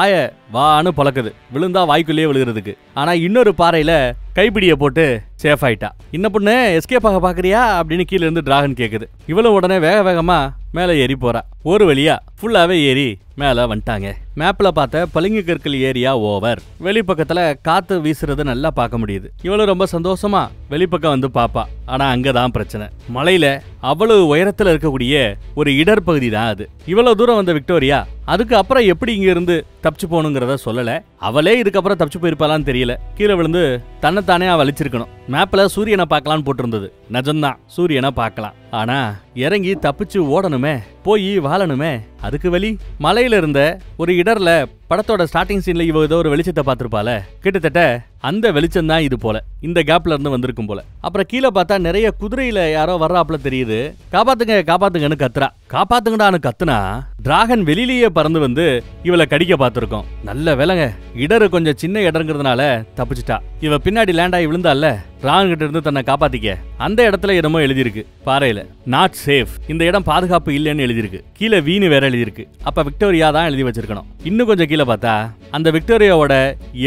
வான்னு பழக்குது. விழுந்தா வாய்க்குள்ளேயே விழுகிறதுக்கு. ஆனா இன்னொரு பாறையில கைப்பிடிய போட்டு சேஃப் ஆயிட்டா. இன்ன பொண்ணு எஸ்கேப் ஆக பாக்குறியா அப்படின்னு கீழே இருந்து டிராகன் கேக்குது. இவ்வளவு உடனே வேக வேகமா மேல ஏறி போறா. ஒரு வழியா ஃபுல்லாவே ஏறி மேல வந்துட்டாங்க. மேப்ல பார்த்த பளிங்கு கற்கள் ஏரியா ஓவர். வெளிப்பக்கத்துல காத்து வீசுறது நல்லா பார்க்க முடியுது. இவ்வளவு ரொம்ப சந்தோஷமா வெளிப்பக்கம் வந்து பாப்பா. ஆனா அங்கதான் பிரச்சனை. மலையில அவ்வளவு உயரத்துல இருக்கக்கூடிய ஒரு இடர்பகுதி தான் அது. இவ்வளவு தூரம் வந்த விக்டோரியா அதுக்கு அப்புறம் எப்படி இங்க இருந்து தப்பிச்சு போகணுங்கிறத சொல்லல. அவளே இதுக்கப்புறம் தப்பிச்சு போயிருப்பாளான்னு தெரியல. கீழே விழுந்து தன்னைத்தானே வலிச்சிருக்கணும். மேப்ல சூரியனை பார்க்கலான்னு போட்டிருந்தது. நிஜம்தான், சூரியனை பார்க்கலாம். ஆனா இறங்கி தப்பிச்சு ஓடணுமே, போய் வாழணுமே. அதுக்கு வழி மலையில இருந்த ஒரு இடர்ல படத்தோட ஸ்டார்டிங் சீன்ல இவ ஏதோ ஒரு வெளிச்சத்தை பார்த்திருப்பால. கிட்டத்தட்ட அந்த வெளிச்சம் தான் இது போல. இந்த கேப்ல இருந்து வந்திருக்கும் போல. அப்புறம் கீழே பார்த்தா நிறைய குதிரையில யாரோ வர்றாப்புல தெரியுது. காப்பாத்துங்க காப்பாத்துங்கன்னு கத்துறா. காப்பாத்துங்கடான்னு கத்துனா டிராகன் வெளியிலேயே பறந்து வந்து இவளை கடிக்க பார்த்திருக்கோம். நல்ல வேலைங்க, இடரு கொஞ்சம் சின்ன இடங்கிறதுனால தப்பிச்சுட்டா. இவ பின்னாடி லேண்ட் ஆகி விழுந்தால டிராகன் கிட்ட இருந்து தன்னை காப்பாத்திக்க அந்த இடத்துல என்னமோ எழுதிருக்கு பாறையில, நாட் சேஃப். இந்த இடம் பாதுகாப்பு இல்லைன்னு எழுதிருக்கு. கீழே வீணு வேற எழுதிருக்கு. அப்ப விக்டோரியா தான் எழுதி வச்சிருக்கணும். இன்னும் கொஞ்சம் கீழே பார்த்தா அந்த விக்டோரியாவோட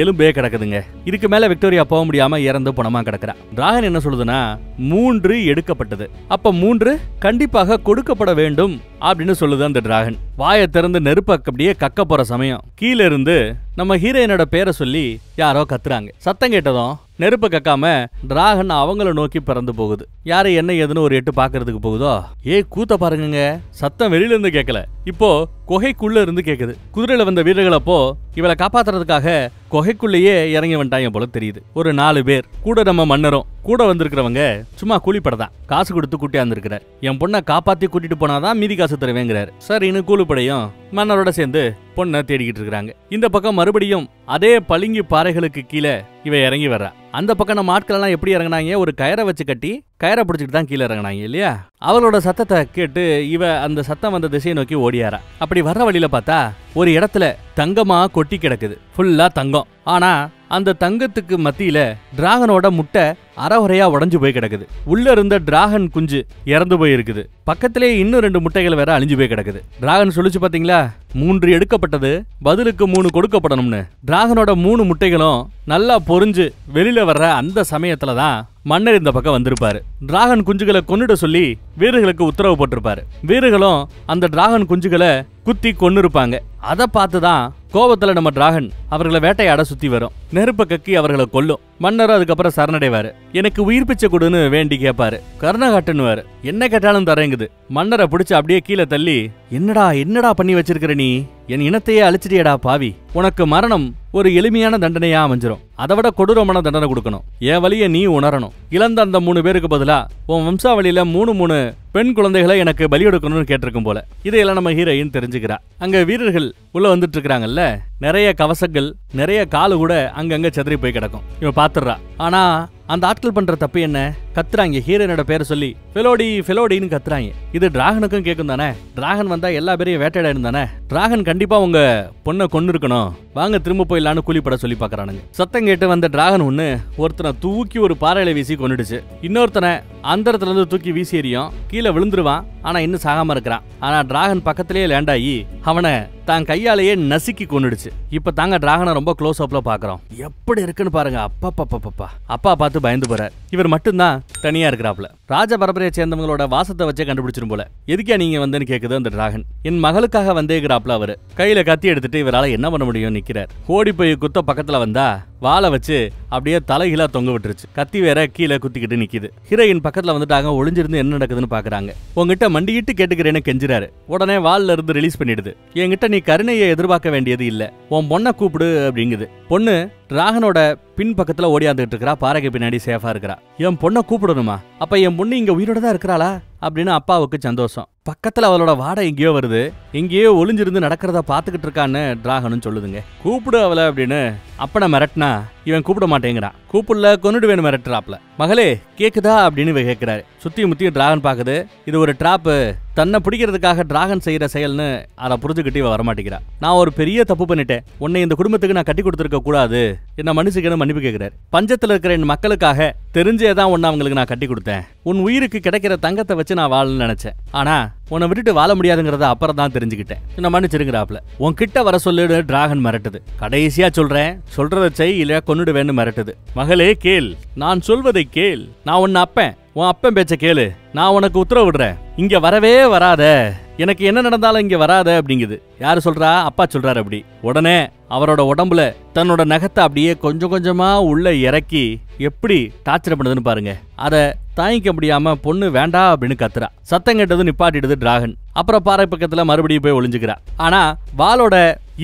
எலும்பே கிடக்குதுங்க. இதுக்கு மேல விக்டோரியா போக முடியாம இறந்து பணமா கிடக்குறா. டிராகன் என்ன சொல்லுதுன்னா 3 எடுக்கப்பட்டது. அப்ப 3 கண்டிப்பாக கொடுக்கப்பட வேண்டும் அப்படின்னு சொல்லுது அந்த டிராகன். வாயை திறந்து நெருப்ப அப்படியே கக்க போற சமயம் கீழே இருந்து நம்ம ஹீரோயினோட பேரை சொல்லி யாரோ கத்துறாங்க. சத்தம் கேட்டதும் நெருப்ப கக்காம டிராகன் அவங்கள நோக்கி பறந்து போகுது. யாரு என்ன ஏதுன்னு ஒரு எட்டு பாக்குறதுக்கு போகுதோ. கூத்த பாருங்க, சத்தம் வெளியில இருந்து கேட்கல, இப்போ குகைக்குள்ள இருந்து கேக்குது. குதிரையில வந்த வீரர்கள் அப்போ இவளை காப்பாத்துறதுக்காக குகைக்குள்ளேயே இறங்கி வந்துட்டாங்க போல தெரியுது. ஒரு 4 பேர் கூட. நம்ம மன்னரும் கூட வந்திருக்கிறவங்க சும்மா கூலிப்படதான் காசு கொடுத்து கூட்டியாந்துருக்கிறார். என் பொண்ணை காப்பாத்தி கூட்டிட்டு போனாதான் மீதி காசு தருவேங்கிறாரு. சரின்னு கூலிப்படையும் மன்னரோட சேர்ந்து பொண்ணை தேடிக்கிட்டு இருக்காங்க. இந்த பக்கம் மறுபடியும் அதே பளிங்கு பாறைகளுக்கு கீழே இவ இறங்கி வர்றா. அந்த பக்கம் நம்ம ஆட்கள் எல்லாம் எப்படி இறங்கினாங்க? ஒரு கயிறை வச்சு கட்டி கயிறை பிடிச்சிட்டு தான் கீழே இறங்கினாங்க இல்லையா? அவளோட சத்தத்தை கேட்டு இவ அந்த சத்தம் வந்த திசையை நோக்கி ஓடியாரா. அப்படி வர்ற வழியில பார்த்தா ஒரு இடத்துல தங்கமா கொட்டி கிடக்குது. ஃபுல்லா தங்கம். ஆனா அந்த தங்கத்துக்கு மத்தியில டிராகனோட முட்டை அறகுறையா உடஞ்சு போய் கிடக்குது. உள்ள இருந்த டிராகன் குஞ்சு இறந்து போய் இருக்குது. பக்கத்திலே இன்னும் 2 முட்டைகள் வேற அழிஞ்சு போய் கிடக்குது. டிராகன் சொல்லிச்சு பாத்தீங்களா, 3 எடுக்கப்பட்டது, பதிலுக்கு 3 கொடுக்கப்படணும்னு. டிராகனோட 3 முட்டைகளும் நல்லா பொறிஞ்சு வெளியில வர்ற அந்த சமயத்துலதான் மன்னர் இந்த பக்கம் வந்திருப்பாரு. டிராகன் குஞ்சுகளை கொன்னுட சொல்லி வீரர்களுக்கு உத்தரவு போட்டிருப்பாரு. வீரர்களும் அந்த டிராகன் குஞ்சுகளை குத்தி கொன்னு இருப்பாங்க. அதை பார்த்துதான் கோபத்துல நம்ம டிராகன் அவர்களை வேட்டையாட சுத்தி வரும். நெருப்ப கக்கி அவர்களை கொல்லும். மன்னர் அதுக்கப்புறம் சரணடைவாரு. எனக்கு உயிர் பிச்சை கொடுன்னு வேண்டி கேட்பாரு. கருணாகட்டுன்னு என்ன கேட்டாலும் தரேங்குது. மன்னரை பிடிச்சு அப்படியே கீழே தள்ளி, என்னடா பண்ணி வச்சிருக்கிற நீ? என் இனத்தையே அழிச்சிட்டியடா பாவி, உனக்கு மரணம் ஒரு எளிமையான தண்டனையா அமைஞ்சிரும். அதை விட கொடூரமான தண்டனை கொடுக்கணும். என் வழியை நீ உணரணும். இழந்த அந்த 3 பேருக்கு பதிலா உன் வம்சாவளியில 3 பெண் குழந்தைகளை எனக்கு பலி கொடுக்கணும்னு கேட்டிருக்கும் போல. இதையெல்லாம் நம்ம ஹீரோயின் தெரிஞ்சுக்கிறா. அங்க வீரர்கள் உள்ள வந்துட்டு இருக்காங்கல்ல, நிறைய கவசங்கள், நிறைய காலு கூட அங்கங்க செதறி போய் கிடக்கும். இவன் பாத்துறா. ஆனா அந்த ஆட்கள் பண்ற தப்பு என்ன? கத்துறாங்க. ஹீரோயினோட பேரை சொல்லி ஃபெலோடி ஃபெலோடின்னு கத்துறாங்க. இது டிராகனுக்கும் கேட்கும் தானே? டிராகன் வந்தா எல்லா பேரையும் வேட்டையாடும் தானே? டிராகன் கண்டிப்பா உங்க பொண்ணை கொண்டு இருக்கணும், வாங்க திரும்ப போயிடலான்னு கூலிப்பட சொல்லி பாக்குறானுங்க. சத்தம் கேட்டு வந்த டிராகன் ஒண்ணு ஒருத்தனை தூக்கி ஒரு பாறையில வீசி கொண்டுடுச்சு. இன்னொருத்தனை அந்தரத்துல இருந்து தூக்கி வீசி எறியும். கீழே விழுந்துருவான். ஆனா இன்னும் சாகாம இருக்கிறான். ஆனா டிராகன் பக்கத்திலேயே லேண்ட் ஆகி அவனை தான் கையாலேயே நசுக்கி கொண்டுடுச்சு. இப்ப தாங்க டிராகனை ரொம்ப க்ளோஸ் அப்ல பாக்குறோம். எப்படி இருக்குன்னு பாருங்க. அப்பா பார்த்து பயந்து போறார். இவர் மட்டும்தான் தனியா இருக்கிறாப்ல. ராஜ பரம்பரையை சேர்ந்தவங்களோட வாசத்தை வச்சே கண்டுபிடிச்சிரும் போல. எதுக்கே நீங்க வந்தேன்னு கேக்குது அந்த டிராகன். என் மகளுக்காக வந்தேங்கிறாப்ல. அவரு கையில கத்தி எடுத்துட்டு இவரால என்ன பண்ண முடியும் நிக்கிறார். ஓடி போய் குத்த பக்கத்துல வந்தா வாளை வச்சு அப்படியே தலைகீழா தொங்க விட்டுருச்சு. கத்தி வேற கீழே குத்திக்கிட்டு நிக்குது. ஹீரோயின் பக்கத்துல வந்துட்டாங்க. ஒளிஞ்சிருந்து என்ன நடக்குதுன்னு பாக்குறாங்க. உங்ககிட்ட மண்டிக்கிட்டு கேட்டுக்கிறேன்னு கெஞ்சுறாரு. உடனே வால்ல இருந்து ரிலீஸ் பண்ணிடுது. என்கிட்ட நீ கருணையை எதிர்பார்க்க வேண்டியது இல்ல, உன் பொண்ணை கூப்பிடு அப்படிங்குது. பொண்ணு டிராகனோட பின் பக்கத்துல ஓடியாந்துட்டு இருக்கா. பாறைக்கு பின்னாடி சேஃபா இருக்கிறா. என் பொண்ணை கூப்பிடணுமா? அப்ப என் பொண்ணு இங்க உயிரோட தான் இருக்கிறாளா அப்படின்னு அப்பாவுக்கு சந்தோஷம். பக்கத்துல அவளோட வாடை எங்கேயோ வருது. எங்கேயோ ஒளிஞ்சிருந்து நடக்கிறத பாத்துக்கிட்டு இருக்கான்னு டிராகனும் சொல்லுதுங்க. கூப்பிடு அவளை அப்படின்னு அப்பனை மிரட்டினா இவன் கூப்பிட மாட்டேங்கிறான். கூப்பிடல கொன்னுடுவேன்னு மிரட்டுறாப்ல. மகளே கேக்குதா அப்படின்னு இவ கேட்கிறாரு. சுத்தி முத்தியும் டிராகன் பாக்குது. இது ஒரு டிராப்பு, தன்னை பிடிக்கிறதுக்காக டிராகன் செய்யற செயல்னு அதை புரிஞ்சுக்கிட்டு இவ வரமாட்டேங்கிறா. நான் ஒரு பெரிய தப்பு பண்ணிட்டேன், உன்னை இந்த குடும்பத்துக்கு நான் கட்டி கொடுத்துருக்க கூடாது, என்ன மன்னிச்சுக்கன்னு மன்னிப்பு கேட்கிறாரு. பஞ்சத்துல இருக்கிற என் மக்களுக்காக தெரிஞ்சேதான் ஒன்னு அவங்களுக்கு நான் கட்டி கொடுத்தேன். உன் உயிருக்கு கிடைக்கிற தங்கத்தை வச்சு நான் வாழணும்னு நினைச்சேன். ஆனா உன்னை விட்டுட்டு வாழ முடியாதுங்கிறத அப்புறம் தான் தெரிஞ்சுக்கிட்டேன். என்ன மன்னிச்சிருங்கிறாப்ல. உன்கிட்ட வர சொல்லிடு டிராகன் மிரட்டுது. கடைசியா சொல்றேன், சொல்றதை செய் இல்ல கொன்னுடுவேன்னு மிரட்டுது. மகளே கேள், நான் சொல்வதை கேள். நான் உன்னை அப்பேன், உன் அப்பன் பேச்ச கேளு. நான் உனக்கு உத்தரவு விடுறேன், இங்க வரவே வராத, எனக்கு என்ன நடந்தாலும் இங்க வராத அப்படிங்குது. யாரு சொல்றா? அப்பா சொல்றாரு. அப்படி உடனே அவரோட உடம்புல தன்னோட நகத்தை அப்படியே கொஞ்சம் கொஞ்சமா உள்ள இறக்கி எப்படி டார்ச்சர் பண்ணுதுன்னு பாருங்க. அத தாங்கிக்க முடியாம பொண்ணு வேண்டா அப்படின்னு கத்துறா. சத்தம் கேட்டது நிப்பாட்டிடுது டிராகன். அப்புறம் பாறை பக்கத்துல மறுபடியும் போய் ஒளிஞ்சுக்கிறா. ஆனா வாளோட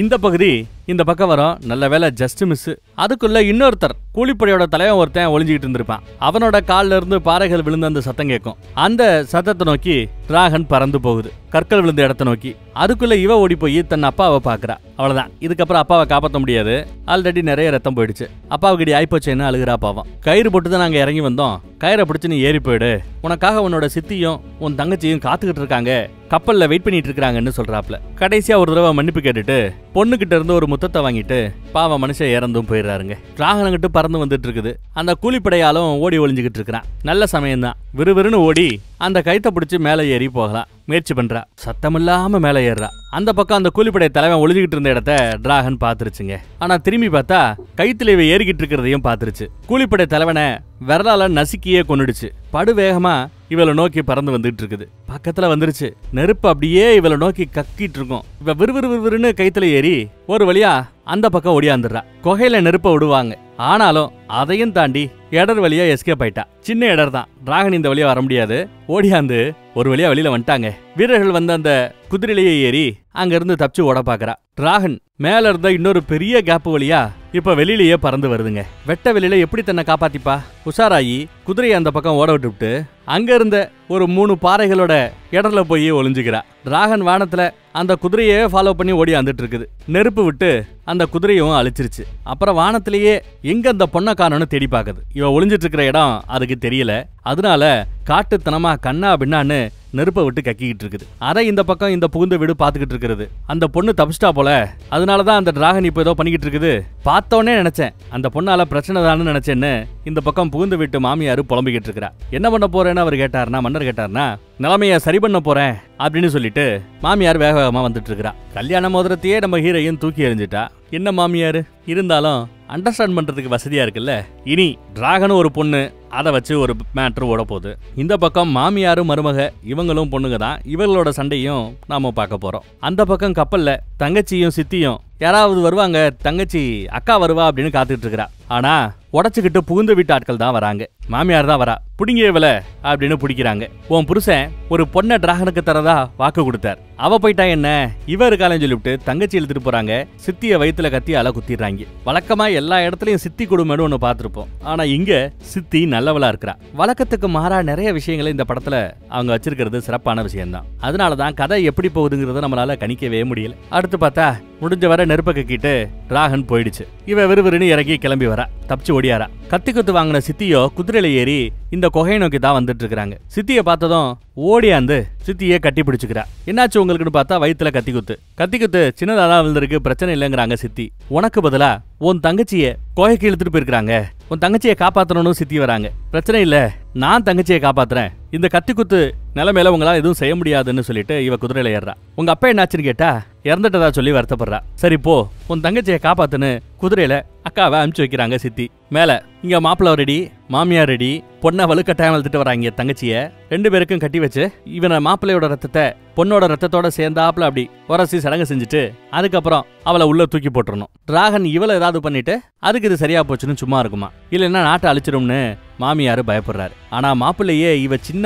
இந்த பகுதி இந்த பக்கம் வரும். நல்ல வேலை ஜஸ்ட் மிஸ். அதுக்குள்ள இன்னொருத்தர் கூலிப்படையோட தலைவன் ஒருத்தன் ஒளிஞ்சுக்கிட்டு இருந்திருப்பான். அவனோட கால்ல இருந்து பாறைகள் விழுந்து அந்த சத்தம் கேட்கும். அந்த சத்தத்தை நோக்கி டிராகன் பறந்து போகுது, கற்கள் விழுந்த இடத்தை நோக்கி. அதுக்குள்ள இவ ஓடி போய் தன் அப்பாவை பாக்குறா. அவ்வளவுதான், இதுக்கப்புறம் அப்பாவை காப்பாற்ற முடியாது, ஆல்ரெடி நிறைய ரத்தம் போயிடுச்சு. அப்பாவுக்கு இடி ஆயிப்போச்சேன்னு அழுகிறா பாவம். கயிறு போட்டு தான் நாங்க இறங்கி வந்தோம், கயிறை பிடிச்சு நீ ஏறி போயிடு, உனக்காக உன்னோட சித்தியும் உன் தங்கச்சியும் காத்துக்கிட்டு இருக்காங்க, கப்பல்ல வெயிட் பண்ணிட்டு இருக்காங்கன்னு சொல்றாப்ல. கடைசியா ஒரு தடவை மன்னிப்பு கேட்டுட்டு பொண்ணுகிட்ட இருந்து ஒரு முத்தத்தை வாங்கிட்டு பாவம் மனுஷன் இறந்தும் போயிடுறாருங்க. டிராகன்கிட்ட பறந்து வந்துட்டு இருக்குது. அந்த கூலிப்படையாலும் ஓடி ஒளிஞ்சுக்கிட்டு இருக்கிறான். நல்ல சமயம் தான், விறுவிறுன்னு ஓடி அந்த கைத்தை பிடிச்சு மேலே ஏறி போகலாம் முயற்சி பண்றா. சத்தமில்லாம மேலே ஏறுறா. அந்த பக்கம் அந்த கூலிப்படை தலைவன் ஒளிஞ்சுக்கிட்டு இருந்த இடத்த டிராகன் பாத்துருச்சுங்க. ஆனா திரும்பி பார்த்தா கைத்துல இவ ஏறிக்கிட்டு இருக்கிறதையும் பாத்துருச்சு. கூலிப்படை தலைவனை விரலால நசுக்கியே கொன்னுடுச்சு. படு வேகமா இவளை நோக்கி பறந்து வந்துட்டு இருக்குது. பக்கத்துல வந்துருச்சு. நெருப்பு அப்படியே இவளை நோக்கி கக்கிட்டு இருக்கும். இவ விறுவிறுன்னு கைத்துல ஏறி ஒரு வழியா அந்த பக்கம் ஓடியாந்துடுறா. குகையில நெருப்ப விடுவாங்க. ஆனாலும் அதையும் தாண்டி இடர் வழியா எஸ்கேப் ஆயிட்டா. சின்ன இடர் தான், டிராகன் இந்த வழியா வர முடியாது. ஓடியாந்து ஒரு வழியா வெளியில வந்துட்டாங்க. வீரர்கள் வந்து அந்த குதிரையிலேயே ஏறி அங்க இருந்து தப்பிச்சு ஓட பாக்குறா. டிராகன் மேல இருந்த இன்னொரு பெரிய கேப் வழியா இப்ப வெளியிலேயே பறந்து வருதுங்க. வெட்ட வெளியில எப்படி தன்னை காப்பாத்திப்பா? உஷாராயி குதிரையை அந்த பக்கம் ஓட விட்டு அங்க இருந்த ஒரு 3 பாறைகளோட இடர்ல போய் ஒளிஞ்சுக்கிறா. டிராகன் வானத்துல அந்த குதிரையே ஃபாலோ பண்ணி ஓடி வந்துட்டு இருக்குது. நெருப்பு விட்டு அந்த குதிரையும் அழிச்சிருச்சு. அப்புறம் வானத்திலேயே எங்க அந்த பொண்ணை காணோன்னு தேடி பாக்குது. இவ ஒளிஞ்சிட்டு இருக்கிற இடம் அதுக்கு தெரியல. அதனால காட்டுத்தனமா கண்ணா பின்னான்னு நெருப்பை விட்டு கக்கிக்கிட்டு இருக்குது. அதை இந்த பக்கம் இந்த புகுந்த வீடு பாத்துக்கிட்டு இருக்கிறது. அந்த பொண்ணு தப்பிச்சிட்டா போல. அதனாலதான் அந்த டிராகன் இப்ப ஏதோ பண்ணிக்கிட்டு இருக்குது. பார்த்தோன்னே நினைச்சேன் அந்த பொண்ணால பிரச்சனை தானு நினைச்சேன்னு இந்த பக்கம் புகுந்த வீட்டு மாமியாரு புலம்பிக்கிட்டு இருக்கிறா. என்ன பண்ண போறேன்னு அவர் கேட்டாருன்னா, மன்னர் கேட்டாருன்னா, நிலைமைய சரி பண்ண போறேன் அப்படின்னு சொல்லிட்டு மாமியார் வேக வேகமா வந்துட்டு இருக்கிறா. கல்யாண மோதிரத்தையே நம்ம ஹீரோயின் தூக்கி எறிஞ்சிட்டா. என்ன மாமியாரு இருந்தாலும் அண்டர்ஸ்டாண்ட் பண்றதுக்கு வசதியா இருக்குல்ல. இனி டிராகனும் ஒரு பொண்ணு, அதை வச்சு ஒரு மேட்ரு ஓட போகுது. இந்த பக்கம் மாமியாரும் மருமக இவங்களும் பொண்ணுங்க தான். இவங்களோட சண்டையும் நாம பார்க்க போறோம். அந்த பக்கம் கப்பல்ல தங்கச்சியும் சித்தியும் யாராவது வருவாங்க, தங்கச்சி அக்கா வருவா அப்படின்னு காத்துட்டு இருக்கிறா. ஆனா உடச்சுக்கிட்டு புகுந்த வீட்டு ஆட்கள் தான் வராங்க. மாமியார் தான் வரா. புடிங்கியவல அப்படின்னு பிடிக்கிறாங்க. உன் புருஷன் ஒரு பொண்ணை டிராகனுக்கு தரதா வாக்கு கொடுத்தார். அவ போயிட்டா என்ன, இவ இருக்காளன்னு சொல்லிவிட்டு தங்கச்சி இழுத்துட்டு போறாங்க. சித்திய வயித்துல கத்தியால குத்திடுறாங்க. வழக்கமா எல்லா இடத்துலயும் சித்தி கொடுமைன்னு ஒண்ணு பார்த்திருப்போம். ஆனா இங்க சித்தி நல்லவளா இருக்கிறா. வழக்கத்துக்கு மாறா நிறைய விஷயங்களை இந்த படத்துல அவங்க வச்சிருக்கிறது சிறப்பான விஷயம் தான். அதனாலதான் கதை எப்படி போகுதுங்கிறத நம்மளால கணிக்கவே முடியல. அடுத்து பார்த்தா முடிஞ்ச வர நெருப்ப கக்கிட்டு டிராகன் போயிடுச்சு. இவ விறுவிறுன்னு இறங்கி கிளம்பி வரா. தப்பிச்சு ஓடியாரா. கத்தி குத்து வாங்கின சித்தியோ குதிரையில ஏறி இந்த குகையை நோக்கி தான் வந்துட்டு இருக்காங்க. சித்திய பார்த்ததும் ஓடியாந்து சித்தியே கட்டி பிடிச்சுக்கிறா. என்னாச்சு உங்களுக்குன்னு பார்த்தா வயித்துல கத்தி குத்து சின்னதாதான் விழுந்திருக்கு, பிரச்சனை இல்லைங்கிறாங்க சித்தி. உனக்கு பதிலா உன் தங்கச்சிய குகைக்கு இழுத்துட்டு போயிருக்காங்க. உன் தங்கச்சியை காப்பாத்தணும்னு சித்தி வராங்க. பிரச்சனை இல்ல, நான் தங்கச்சியை காப்பாத்துறேன். இந்த கத்தி குத்து நிலைமையில உங்களால எதுவும் செய்ய முடியாதுன்னு சொல்லிட்டு இவ குதிரையில ஏறா. உங்க அப்பா என்னாச்சுன்னு கேட்டா இறந்துட்டதா சொல்லி வருத்தப்படுறா. சரி போ, உன் தங்கச்சியை காப்பாத்துன்னு குதிரையில அக்காவை அனுப்பிச்சு வைக்கிறாங்க சித்தி. மேல இங்க மாப்பிள்ள ரெடி, மாமியார் ரெடி. பொண்ணை வலுக்கட்டாயம் வளர்த்துட்டு வராங்க தங்கச்சிய. 2 பேருக்கும் கட்டி வச்சு இவனை மாப்பிள்ளையோட ரத்தத்தை பொண்ணோட ரத்தத்தோட சேர்ந்தாப்புல அப்படி உரசி சடங்கு செஞ்சுட்டு அதுக்கப்புறம் அவளை உள்ள தூக்கி போட்டுறணும். டிராகன் இவளை ஏதாவது பண்ணிட்டு அதுக்கு இது சரியா போச்சுன்னு சும்மா இருக்குமா, இல்லைன்னா நாட்டை அழிச்சிடும்னு மாமியாரு பயப்படுறாரு. ஆனா மாப்பிள்ளையே இவ சின்ன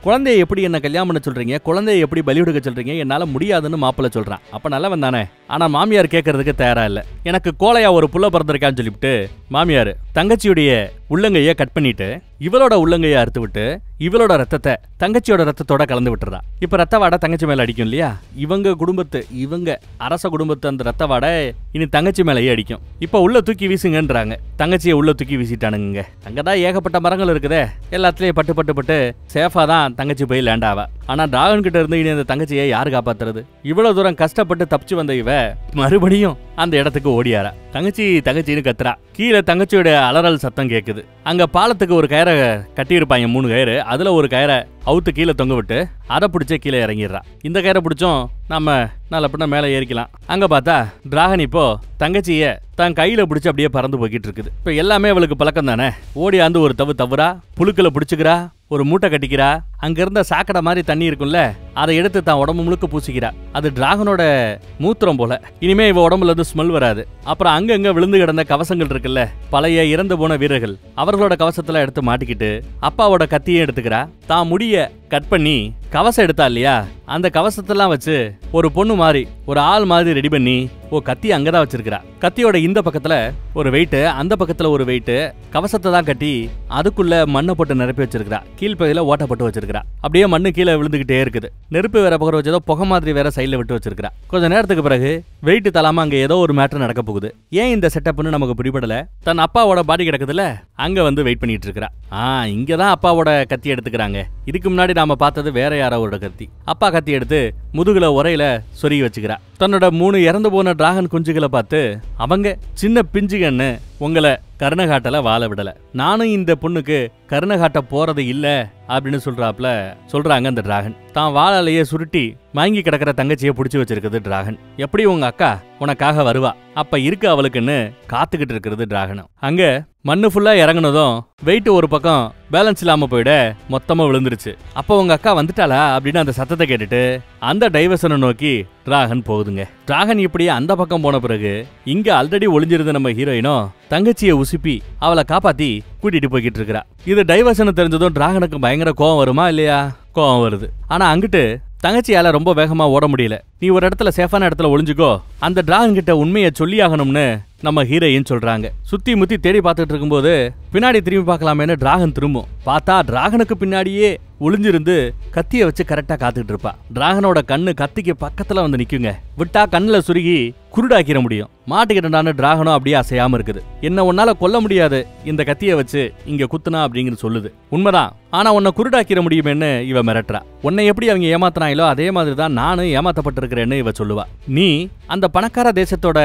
குழந்தைய எப்படி என்ன கல்யாணம் பண்ண சொல்றீங்க, குழந்தைய எப்படி பலிவிடுக்க சொல்றீங்க, என்னால முடியாதுன்னு மாப்பிள்ளை சொல்றான். அப்ப நல்லவன் தானே. ஆனா மாமியார் கேட்கறதுக்கு தயாரா இல்ல. எனக்கு கோலையா ஒரு புள்ள பிறந்திருக்கான்னு சொல்லிவிட்டு மாமியாரு தங்கச்சியுடைய உள்ளங்கைய கட் பண்ணிட்டு இவளோட உள்ளங்கைய அறுத்து விட்டு இவளோட ரத்தத்தை தங்கச்சியோட ரத்தத்தோட கலந்து விட்டுறா. இப்ப ரத்த வாடை தங்கச்சி மேல அடிக்கும் இல்லையா, இவங்க அரச குடும்பத்து அந்த ரத்த வாடை இனி தங்கச்சி மேலேயே அடிக்கும். இப்ப உள்ள தூக்கி வீசுங்கன்றாங்க. தங்கச்சியை உள்ள தூக்கி வீசிட்டானுங்க. அங்கதான் ஏகப்பட்ட மரங்கள் இருக்குதே, எல்லாத்துலயும் பட்டு சேஃபா தான் தங்கச்சி போய் லேண்ட் ஆவா. ஆனா டிராகன் கிட்ட இருந்து இனி அந்த தங்கச்சியை யாரு காப்பாத்துறது? இவ்வளவு தூரம் கஷ்டப்பட்டு தப்பிச்சு வந்த இவ மறுபடியும் அந்த இடத்துக்கு ஓடியாரா. தங்கச்சின்னு கத்துறா. கீழே தங்கச்சியோட அலறல் சத்தம் கேக்குது. அங்க பாலத்துக்கு ஒரு கயிறை கட்டி இருப்பாங்க, 3 கயிறு. அதுல ஒரு கயிறை அவுத்து கீழே தொங்க விட்டு அதை பிடிச்ச கீழே இறங்கிடுறா. இந்த கயிறை பிடிச்சோம் நம்ம நல்ல மேல ஏறிக்கலாம். அங்க பார்த்தா டிராகன் இப்போ தங்கச்சிய தான் கையில பிடிச்சு அப்படியே பறந்து போய்கிட்டு இருக்குது. இப்ப எல்லாமே அவளுக்கு பழக்கம் தானே. ஓடியாந்து ஒரு தவறா புழுக்களை பிடிச்சுக்கிறா, ஒரு மூட்டை கட்டிக்கிறா. அங்க இருந்த சாக்கடை மாதிரி தண்ணி இருக்கும்ல, அதை எடுத்து தான் உடம்பு முழுக்க பூசிக்கிறா. அது டிராகனோட மூத்திரம் போல. இனிமே இவ உடம்புல இருந்து ஸ்மெல் வராது. அப்புறம் அங்கங்க விழுந்து கிடந்த கவசங்கள் இருக்குல்ல, பழைய இறந்து போன வீரர்கள், அவர்களோட கவசத்துல எடுத்து மாட்டிக்கிட்டு அப்பாவோட கத்தியை எடுத்துக்கிறா. தான் முடிய கட் பண்ணி கவசம் எடுத்தா இல்லையா, அந்த கவசத்தெல்லாம் வச்சு ஒரு பொண்ணு மாதிரி ஒரு ஆள் மாதிரி ரெடி பண்ணி கத்தி அங்கதான் வச்சிருக்கிறா. கத்தியோட இந்த பக்கத்துல ஒரு வெயிட், அந்த பக்கத்துல ஒரு வெயிட், கவசத்தை தான் கட்டி அதுக்குள்ள மண்ணை போட்டு நிரப்பி வச்சிருக்கா. கீழ்ப்பகுதியில ஓட்டப்பட்டு வச்சிருக்கா. அப்படியே மண்ணு கீழே விழுந்துகிட்டே இருக்குது. நெருப்பு வேற பக்கம் வச்சதோ புகை மாதிரி வேற சைட்ல விட்டு வச்சிருக்கா. கொஞ்ச நேரத்துக்கு பிறகு வெயிட் தலாம அங்க ஏதோ ஒரு மேட்டர் நடக்க போகுது. ஏன் இந்த செட்டப்னு நமக்கு பிடிபடல. தன் அப்பாவோட பாடி கிடக்குதுல, அங்க வந்து வெயிட் பண்ணிட்டு இருக்கா. இங்கதான் அப்பாவோட கத்தி எடுத்துக்கிறாங்க. இதுக்கு முன்னாடி நாம பார்த்தது வேற யாரோட கத்தி. அப்பா கத்தி எடுத்து முதுகுல உரையில சொருகி வச்சுக்கிறா. தன்னோட 3 இறந்து போன டிராகன் குஞ்சுகளை பார்த்து அவங்க சின்ன பிஞ்சுகன்னு உங்களை கருணகாட்டல வாழ விடல, நானும் இந்த பொண்ணுக்கு கருணகாட்ட போறது இல்ல அப்படின்னு சொல்றாங்க அந்த டிராகன். தான் வாழலையே சுருட்டி வாங்கி கிடக்கிற தங்கச்சியை புடிச்சு வச்சிருக்குது டிராகன். எப்படி உங்க அக்கா உனக்காக வருவா, அப்ப இருக்கு அவளுக்குன்னு காத்துக்கிட்டு இருக்கிறது டிராகன். அங்க மண்ணு ஃபுல்லா இறங்குனதும் வெயிட் ஒரு பக்கம் பேலன்ஸ் இல்லாம போயிட மொத்தமா விழுந்துருச்சு. அப்ப உங்க அக்கா வந்துட்டாளா அப்படின்னு அந்த சத்தத்தை கேட்டுட்டு அந்த டைவர்சனை நோக்கி டிராகன் போகுதுங்க. டிராகன் இப்படி அந்த பக்கம் போன பிறகு இங்க ஆல்ரெடி ஒளிஞ்சிருந்த நம்ம ஹீரோயினும் தங்கச்சியை உசுப்பி அவளை காப்பாத்தி கூட்டிட்டு போய்கிட்டு இருக்கிறா. இது டைவர்சன் தெரிஞ்சதும் டிராகனுக்கு பயங்கர கோவம் வருமா இல்லையா? கோவம் வருது. ஆனா அங்கிட்டு தங்கச்சியால ரொம்ப வேகமா ஓட முடியல. நீ ஒரு இடத்துல சேஃபான இடத்துல ஒளிஞ்சுக்கோ, அந்த டிராகன் கிட்ட உண்மையை சொல்லி ஆகணும்னு நம்ம ஹீரோயின் சொல்றாங்க. சுத்தி முத்தி தேடி பார்த்துட்டு இருக்கும்போது பின்னாடி திரும்பி பார்க்கலாமேன்னு டிராகன் திரும்பும். பார்த்தா டிராகனுக்கு பின்னாடியே ஒளிஞ்சிருந்து கத்திய வச்சு கரெக்டா காத்துக்கிட்டு இருப்பா. டிராகனோட கண்ணு கத்திக்கு பக்கத்துல வந்து நிக்குங்க. விட்டா கண்ணுல சுருகி குருடாக்கிற முடியும். மாட்டிக்கிட்டான்னு டிராகனும் அப்படியே அசையாம இருக்குது. என்ன உன்னால கொல்ல முடியாது, இந்த கத்திய வச்சு இங்க குத்துனா அப்படிங்கிறது சொல்லுது. உண்மைதான். ஆனா உன்னை குருடாக்கிற முடியுமேன்னு இவ மிரட்டுறா. உன்னை எப்படி அவங்க ஏமாத்தினாங்களோ அதே மாதிரிதான் நானும் ஏமாத்தப்பட்டிருக்கிறேன்னு இவ சொல்லுவா. நீ அந்த பணக்கார தேசத்தோட